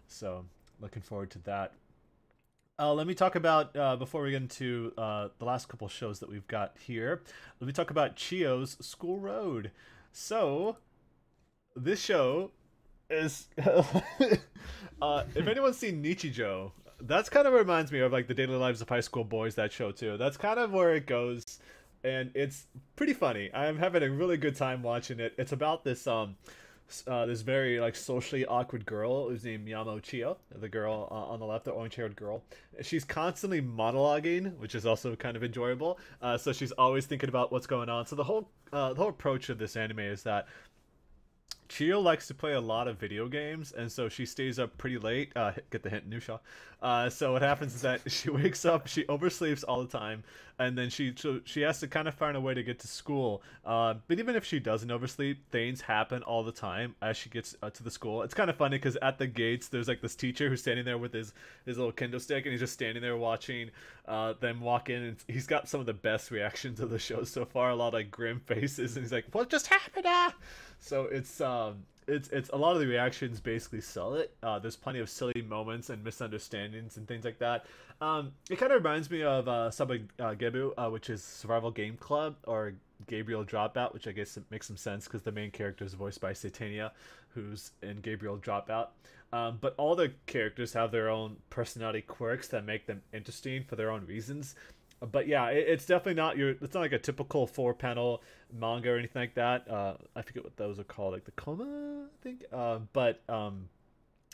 So, looking forward to that. Let me talk about before we get into the last couple shows that we've got here. Let me talk about Chio's School Road. So, this show is if anyone's seen Nichijou, that's kind of reminds me of like the daily lives of high school boys. That show too. That's kind of where it goes, and it's pretty funny. I'm having a really good time watching it. It's about this very like socially awkward girl who's named Miyamo Chio, the girl on the left, the orange-haired girl. She's constantly monologuing, which is also kind of enjoyable. So she's always thinking about what's going on. So the whole approach of this anime is that Chio likes to play a lot of video games, and so she stays up pretty late. Get the hint, Nushaw. So what happens is that she wakes up, she oversleeps all the time, and then she has to kind of find a way to get to school. But even if she doesn't oversleep, things happen all the time as she gets to the school. It's kind of funny because at the gates, there's like this teacher who's standing there with his little kendo stick, and he's just standing there watching them walk in, and he's got some of the best reactions of the show so far. A lot of like grim faces, and he's like, "What just happened?" So it's a lot of the reactions basically sell it. There's plenty of silly moments and misunderstandings and things like that. It kind of reminds me of Gebu, which is Survival Game Club, or Gabriel Dropout, which I guess it makes some sense because the main character is voiced by Satania, who's in Gabriel Dropout. But all the characters have their own personality quirks that make them interesting for their own reasons. But yeah, it's definitely not it's not like a typical 4-panel manga or anything like that. I forget what those are called, like the Koma, I think. But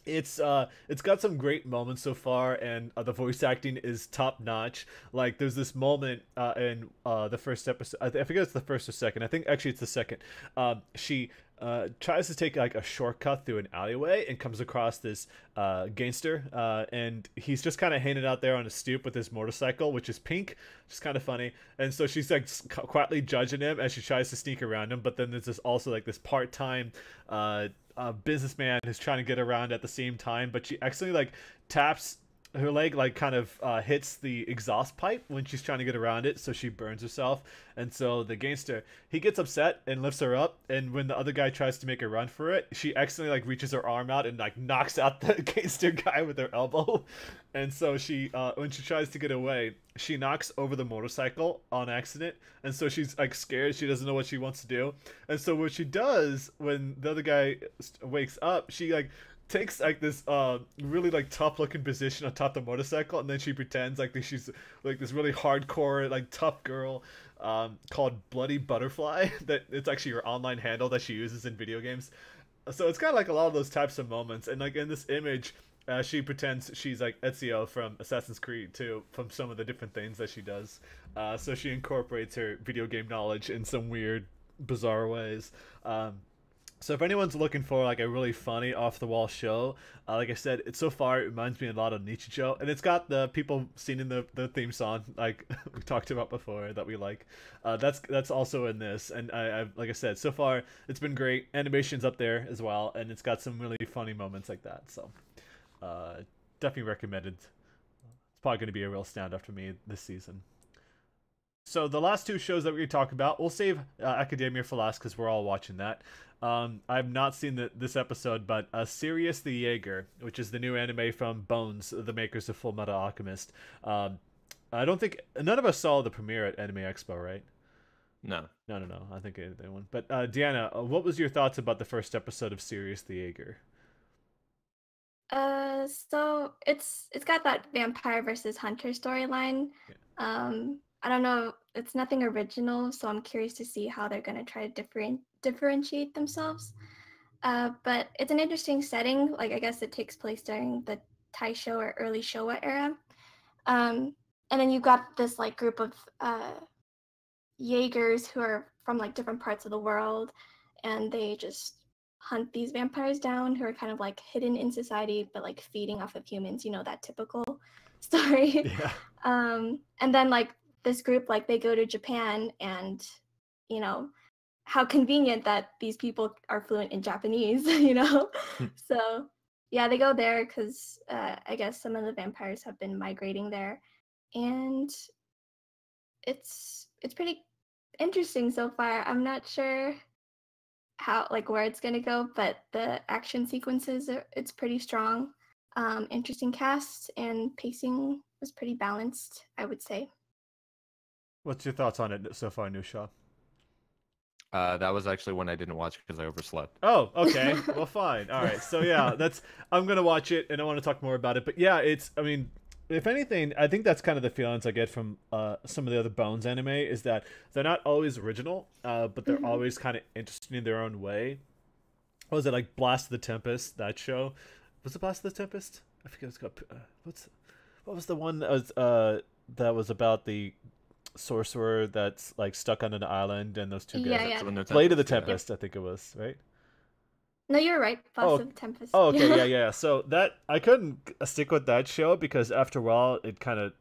it's got some great moments so far, and the voice acting is top notch. Like there's this moment in the first episode. I forget it's the first or second. I think actually it's the second. She tries to take like a shortcut through an alleyway and comes across this gangster, and he's just kind of hanging out there on a stoop with his motorcycle, which is pink, which is kind of funny. And so she's like quietly judging him as she tries to sneak around him. But then there's this part-time businessman who's trying to get around at the same time, but she accidentally like taps her leg, like kind of hits the exhaust pipe when she's trying to get around it, so she burns herself. And so the gangster, he gets upset and lifts her up, and when the other guy tries to make a run for it, she accidentally like reaches her arm out and like knocks out the gangster guy with her elbow. And so she when she tries to get away, she knocks over the motorcycle on accident, and so she's like scared. She doesn't know what she wants to do. And so what she does when the other guy wakes up, she like takes like this really like tough looking position on top of the motorcycle, and then she pretends like she's like this really hardcore like tough girl called Bloody Butterfly. That it's actually her online handle that she uses in video games. So it's kind of like a lot of those types of moments. And like in this image, she pretends she's like Ezio from Assassin's Creed too, from some of the different things that she does. So she incorporates her video game knowledge in some weird bizarre ways. So if anyone's looking for like a really funny off-the-wall show, like I said, so far it reminds me a lot of Nichijou, and it's got the people singing the theme song like we talked about before that we like. That's also in this, and I like I said, so far it's been great. Animation's up there as well, and it's got some really funny moments like that. So definitely recommended. It's probably going to be a real standout for me this season. So the last two shows that we're going to talk about, we'll save Academia for last because we're all watching that. I've not seen this episode, but Sirius the Jaeger, which is the new anime from Bones, the makers of Full Metal Alchemist. I don't think none of us saw the premiere at Anime Expo, right? No. No. I think they won. But Deanna, what was your thoughts about the first episode of Sirius the Jaeger? So it's got that vampire versus hunter storyline. Yeah. I don't know, it's nothing original, so I'm curious to see how they're going to try to differentiate themselves. But it's an interesting setting. Like, I guess it takes place during the Taisho or early Showa era. And then you've got this like group of Jaegers who are from like different parts of the world, and they just hunt these vampires down who are kind of like hidden in society, but like feeding off of humans, you know, that typical story. Yeah. And then like this group, like they go to Japan, and you know how convenient that these people are fluent in Japanese, you know. So yeah, they go there because I guess some of the vampires have been migrating there, and it's pretty interesting so far. I'm not sure how like where it's gonna go, but the action sequences it's pretty strong. Interesting cast, and pacing was pretty balanced, I would say. What's your thoughts on it so far, Nushaw? That was actually when I didn't watch because I overslept. Oh, okay. Well, fine. All right. So yeah, I'm gonna watch it, and I want to talk more about it. But yeah, I mean, if anything, I think that's kind of the feelings I get from some of the other Bones anime, is that they're not always original, but they're always kind of interesting in their own way. What was it, like Blast of the Tempest? That show was it Blast of the Tempest? I forget it's called. What was the one that was about the sorcerer that's like stuck on an island, and those two guys. Yeah. Blade of the Tempest, I think it was, right? No, you're right. Boss Oh, of Tempest. oh, okay, Yeah. yeah. So that I couldn't stick with that show because after a while it kind of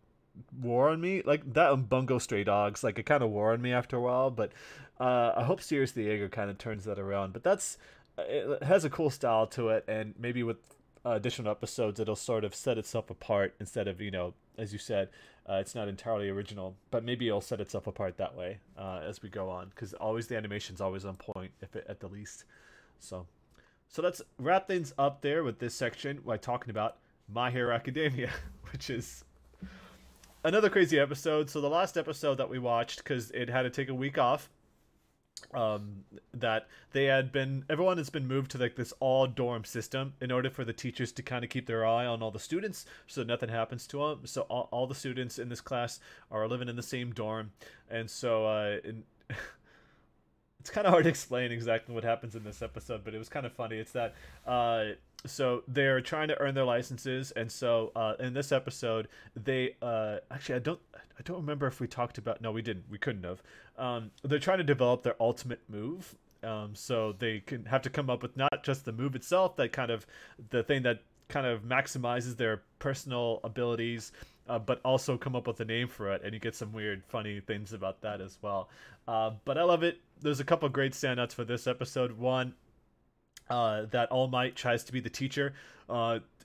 wore on me. Like that and Bungo Stray Dogs, like it kind of wore on me after a while. But I hope Sirius the Jaeger kind of turns that around. But that's it has a cool style to it, and maybe with additional episodes, it'll sort of set itself apart instead of as you said, it's not entirely original, but maybe it'll set itself apart that way as we go on because always the animation's always on point, if it, at the least. So. So let's wrap things up there with this section by talking about My Hero Academia, which is another crazy episode. So the last episode that we watched, because it had to take a week off, that everyone has been moved to like this all dorm system in order for the teachers to kind of keep their eye on all the students so nothing happens to them. So all the students in this class are living in the same dorm, and so it's kind of hard to explain exactly what happens in this episode, but it was kind of funny. It's that so they're trying to earn their licenses, and so in this episode they actually I don't remember if we talked about, no, we didn't, we couldn't have. They're trying to develop their ultimate move, so they can have to come up with not just the move itself, that kind of the thing that kind of maximizes their personal abilities, but also come up with a name for it, and you get some weird, funny things about that as well. But I love it. There's a couple great standouts for this episode. One, that All Might tries to be the teacher,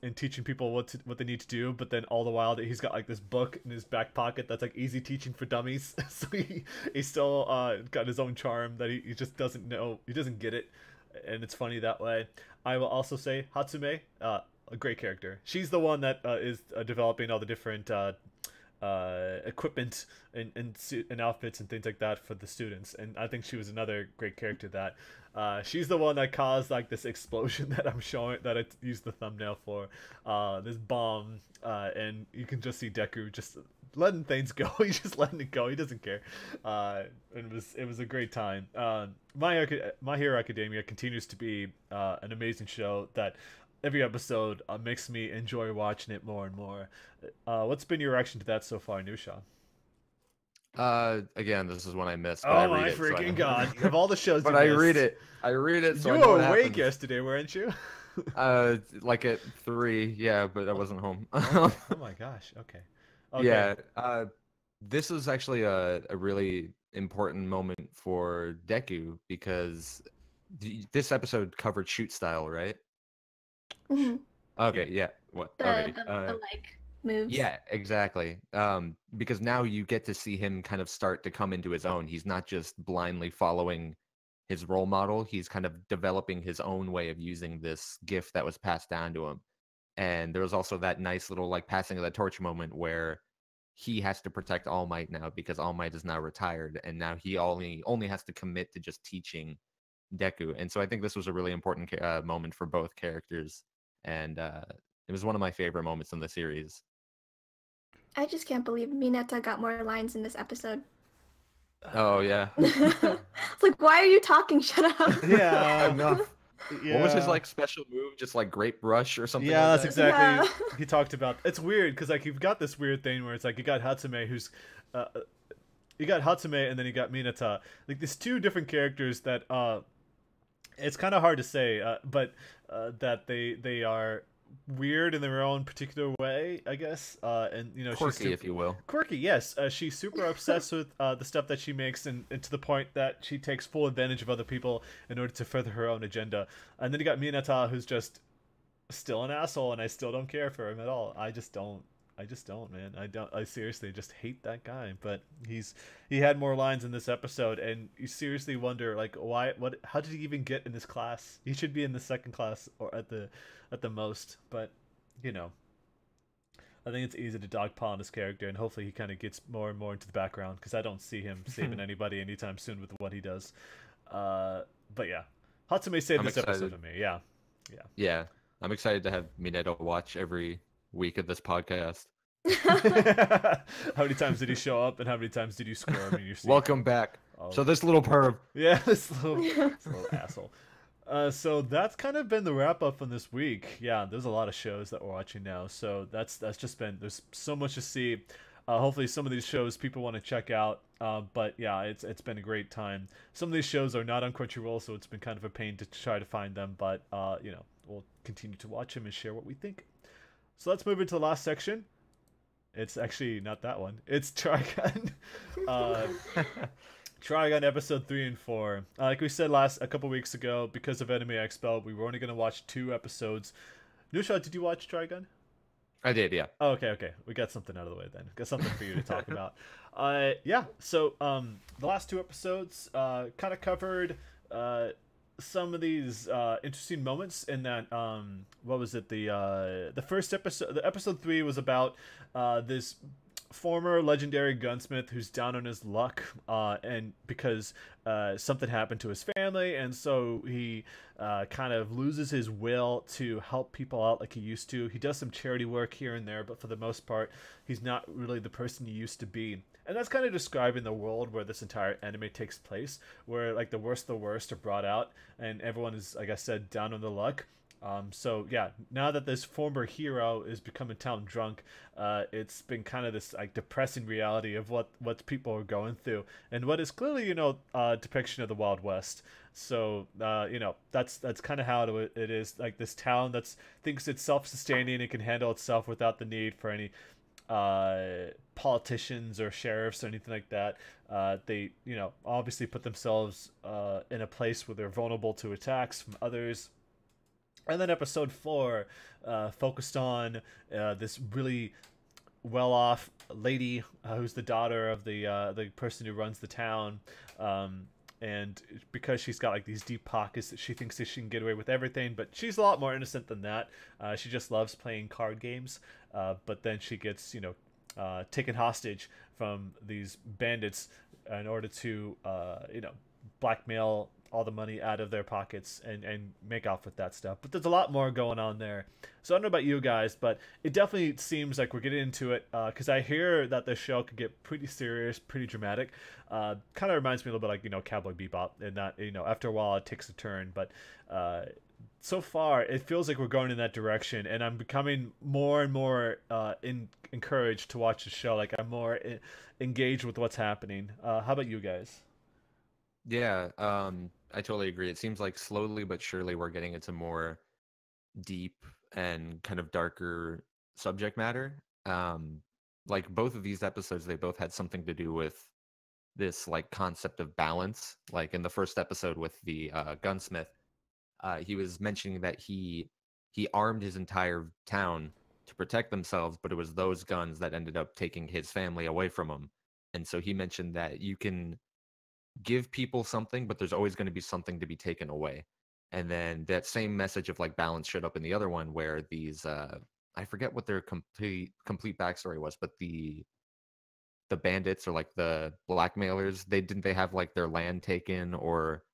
and teaching people what they need to do, but then all the while that he's got like this book in his back pocket that's like easy teaching for dummies. So he still got his own charm that he just doesn't know, he doesn't get it, and it's funny that way. I will also say Hatsume, a great character. She's the one that is developing all the different equipment and outfits and things like that for the students, and I think she was another great character. That she's the one that caused like this explosion that I'm showing, that I used the thumbnail for, this bomb, and you can just see Deku just letting things go. He's just letting it go. He doesn't care. And it was a great time. My Hero Academia continues to be an amazing show that every episode makes me enjoy watching it more and more. What's been your reaction to that so far, Nushaw? Again, this is one I missed, but Oh I read my it. freaking god! Of all the shows, but you I missed, read it. I read it. So you I know were what awake happens. yesterday, weren't you? Like at 3, yeah, but I wasn't home. Oh my gosh. Okay. Okay. Yeah. This is actually a really important moment for Deku because this episode covered shoot style, right? hmm Okay, yeah. What? Okay. The like moves. Yeah, exactly. Because now you get to see him kind of start to come into his own. He's not just blindly following his role model. He's kind of developing his own way of using this gift that was passed down to him. And there was also that nice little like passing of the torch moment where he has to protect All Might now because All Might is now retired, and now he only has to commit to just teaching Deku. And so I think this was a really important moment for both characters, and it was one of my favorite moments in the series. I just can't believe Mineta got more lines in this episode. Oh yeah. It's like, why are you talking? Shut up. Yeah. Enough. Yeah. What was his like special move? Just like grape brush or something? Yeah, like that's that? exactly. Yeah. He talked about. It's weird because like you've got this weird thing where it's like you got Hatsume, who's, you got Hatsume, and then you got Mineta. Like there's two different characters that it's kind of hard to say, but that they are weird in their own particular way, I guess. And you know, Quirky, if you will. Quirky, yes. She's super obsessed with the stuff that she makes, and to the point that she takes full advantage of other people in order to further her own agenda. And then you got Mineta, who's just still an asshole, and I still don't care for him at all. I just don't, man. I seriously just hate that guy. But he had more lines in this episode, and you seriously wonder like why, how did he even get in this class? He should be in the second class or at the most. But you know, I think it's easy to dogpile on his character, and hopefully he kind of gets more and more into the background because I don't see him saving anybody anytime soon with what he does. But yeah, Hatsume saved this episode for me. Yeah. Yeah, I'm excited to have Mineta watch every week of this podcast. How many times did he show up, and how many times did you squirm in your seat? Welcome back. Oh. So this little perv. Yeah, this little asshole. So that's kind of been the wrap up from this week. Yeah, there's a lot of shows that we're watching now. So that's just been, there's so much to see. hopefully some of these shows people want to check out. But yeah, it's been a great time. Some of these shows are not on Crunchyroll, so it's been kind of a pain to try to find them. But we'll continue to watch them and share what we think. So let's move into the last section. It's actually not that one. It's Trigun. Trigun episode 3 and 4. Like we said a couple weeks ago, because of Anime Expo, we were only going to watch 2 episodes. Nushaw, did you watch Trigun? I did, yeah. Oh, okay. We got something out of the way then. Got something for you to talk about. Yeah. So the last 2 episodes kind of covered some of these interesting moments in that. What was it? The first episode, the episode 3 was about this former legendary gunsmith who's down on his luck, and because something happened to his family, and so he kind of loses his will to help people out like he used to. He does some charity work here and there, but for the most part, he's not really the person he used to be. And that's kind of describing the world where this entire anime takes place, where like the worst of the worst are brought out, and everyone is, like I said, down on the luck. So yeah, now that this former hero is becoming town drunk, it's been kind of this like depressing reality of what people are going through, and what is clearly depiction of the Wild West. So that's kind of how it is, like this town that's thinks it's self-sustaining and can handle itself without the need for any politicians or sheriffs or anything like that. They obviously put themselves in a place where they're vulnerable to attacks from others. And then episode 4 focused on this really well-off lady who's the daughter of the person who runs the town. And because she's got like these deep pockets, that she thinks that she can get away with everything, but she's a lot more innocent than that. She just loves playing card games. But then she gets taken hostage from these bandits in order to blackmail all the money out of their pockets and make off with that stuff. But there's a lot more going on there. So I don't know about you guys, but it definitely seems like we're getting into it, because I hear that the show could get pretty serious, pretty dramatic. Kind of reminds me a little bit like Cowboy Bebop, and that after a while it takes a turn. But so far it feels like we're going in that direction, and I'm becoming more and more encouraged to watch the show. Like I'm more engaged with what's happening. How about you guys? Yeah, I totally agree. It seems like slowly but surely we're getting into more deep and kind of darker subject matter. Like both of these episodes, they both had something to do with this like concept of balance. Like in the first episode with the gunsmith, he was mentioning that he armed his entire town to protect themselves, but it was those guns that ended up taking his family away from him. And so he mentioned that you can give people something, but there's always going to be something to be taken away. And then that same message of like balance showed up in the other one, where these I forget what their complete backstory was, but the bandits or like the blackmailers, they have like their land taken, or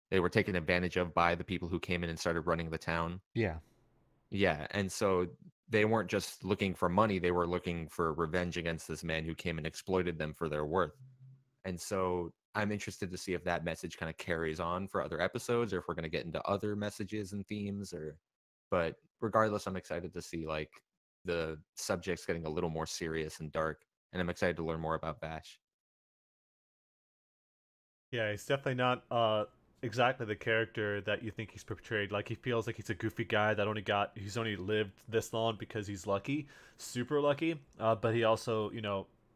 they were taken advantage of by the people who came in and started running the town. Yeah, and so they weren't just looking for money, they were looking for revenge against this man who came and exploited them for their worth. And so I'm interested to see if that message kind of carries on for other episodes, or if we're going to get into other messages and themes. But regardless, I'm excited to see like the subjects getting a little more serious and dark, and I'm excited to learn more about Bash. Yeah, he's definitely not exactly the character that you think he's portrayed. Like he feels like he's a goofy guy that he's only lived this long because he's lucky, super lucky. But he also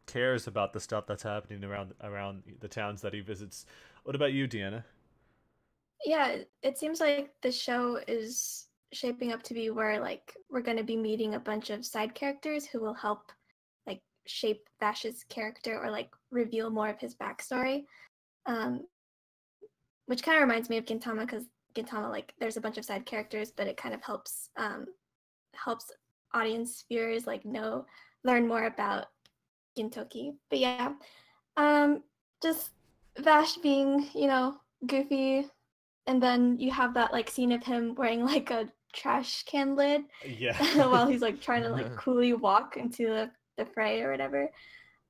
cares about the stuff that's happening around the towns that he visits. What about you, Deanna? Yeah, it seems like the show is shaping up to be where like we're going to be meeting a bunch of side characters who will help like shape Vash's character or like reveal more of his backstory. Which kind of reminds me of Gintama, because Gintama, like there's a bunch of side characters, but it kind of helps audience viewers like learn more about Gintoki. But yeah, just Vash being, goofy, and then you have that like scene of him wearing like a trash can lid, Yeah. while he's like trying to like coolly walk into the fray or whatever.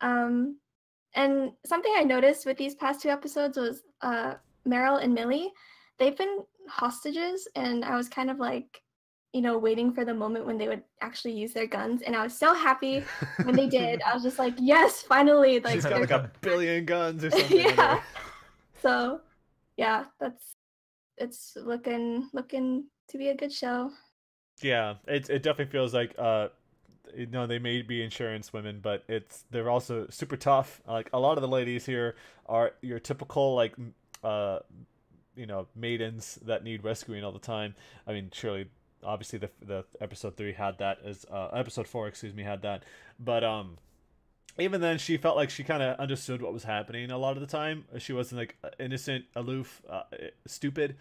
And something I noticed with these past 2 episodes was Meryl and Millie, they've been hostages, and I was kind of like, waiting for the moment when they would actually use their guns. And I was so happy when they did. I was just like, yes, finally. Like, she's got like a billion guns or something. Yeah. So, yeah, it's looking to be a good show. Yeah, it definitely feels like they may be insurance women, but they're also super tough. Like a lot of the ladies here are your typical like uh maidens that need rescuing all the time. I mean, surely obviously the episode 3 had that as episode 4, excuse me, had that. But even then she felt like she kind of understood what was happening a lot of the time. She wasn't like innocent, aloof, stupid.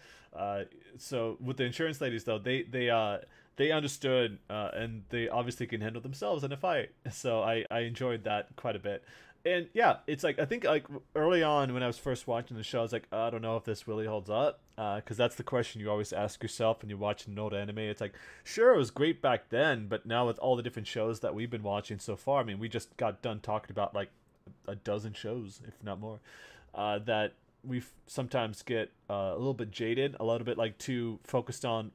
So with the insurance ladies though, they understood, and they obviously can handle themselves in a fight. So I enjoyed that quite a bit. And yeah, it's like I think like early on when I was first watching the show, I was like, I don't know if this really holds up, because that's the question you always ask yourself when you watch an old anime. It's like, sure, it was great back then, but now with all the different shows that we've been watching so far, I mean, we just got done talking about like a dozen shows, if not more, that we sometimes get a little bit jaded, a little bit like too focused on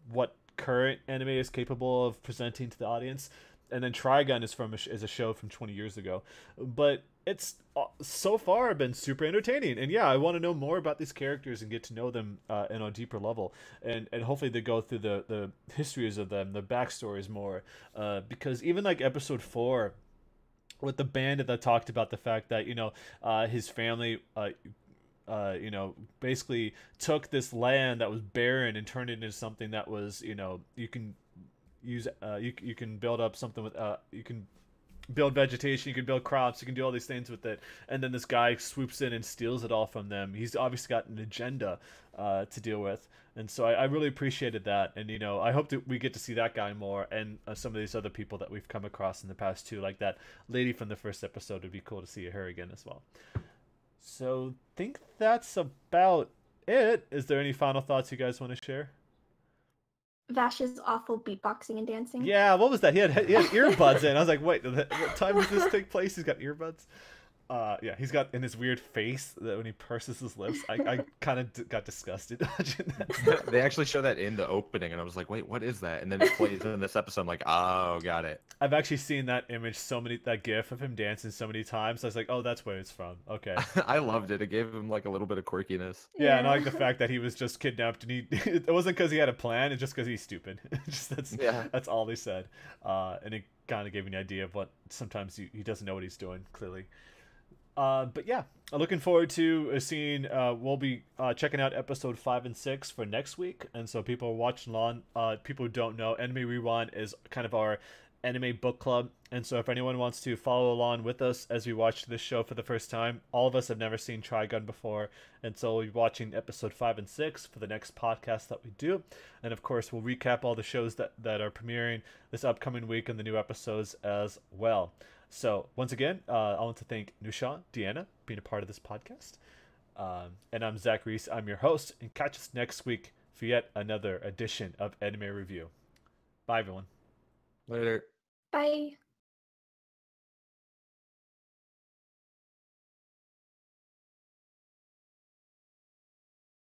what current anime is capable of presenting to the audience. And then Trigun is a show from 20 years ago, but it's so far been super entertaining. And yeah, I want to know more about these characters and get to know them on a deeper level, and hopefully they go through the histories of them, the backstories more, because even like episode 4 with the bandit that talked about the fact that his family basically took this land that was barren and turned it into something that was, you can use, you can build up something with, you can build vegetation, you can build crops, you can do all these things with it, and then this guy swoops in and steals it all from them. He's obviously got an agenda to deal with, and so I really appreciated that. And I hope that we get to see that guy more, and some of these other people that we've come across in the past too, like that lady from the first episode. Would be cool to see her again as well. So think that's about it. Is there any final thoughts you guys want to share? Vash's awful beatboxing and dancing. Yeah, what was that? He had earbuds in. I was like, wait, what time does this take place? He's got earbuds. Yeah, he's got in his weird face that when he purses his lips. I kind of got disgusted watching that. They actually show that in the opening, and I was like, wait, what is that? And then it plays in this episode. I'm like, oh, got it. I've actually seen that image that gif of him dancing so many times. I was like, oh, that's where it's from. Okay. I loved it. It gave him like a little bit of quirkiness. Yeah, and I like the fact that he was just kidnapped, and it wasn't because he had a plan. It's just because he's stupid. That's all they said. And it kind of gave me an idea of what sometimes he doesn't know what he's doing, clearly. But yeah, looking forward to seeing. We'll be checking out episode 5 and 6 for next week, and so people are watching along. People who don't know, Anime Rewind is kind of our anime book club, and so if anyone wants to follow along with us as we watch this show for the first time, all of us have never seen Trigun before, and so we'll be watching episode 5 and 6 for the next podcast that we do, and of course we'll recap all the shows that are premiering this upcoming week and the new episodes as well. So once again, I want to thank Nushaw, Deanna, being a part of this podcast. And I'm Zach Reese. I'm your host, and catch us next week for yet another edition of Anime Review. Bye, everyone. Later. Bye.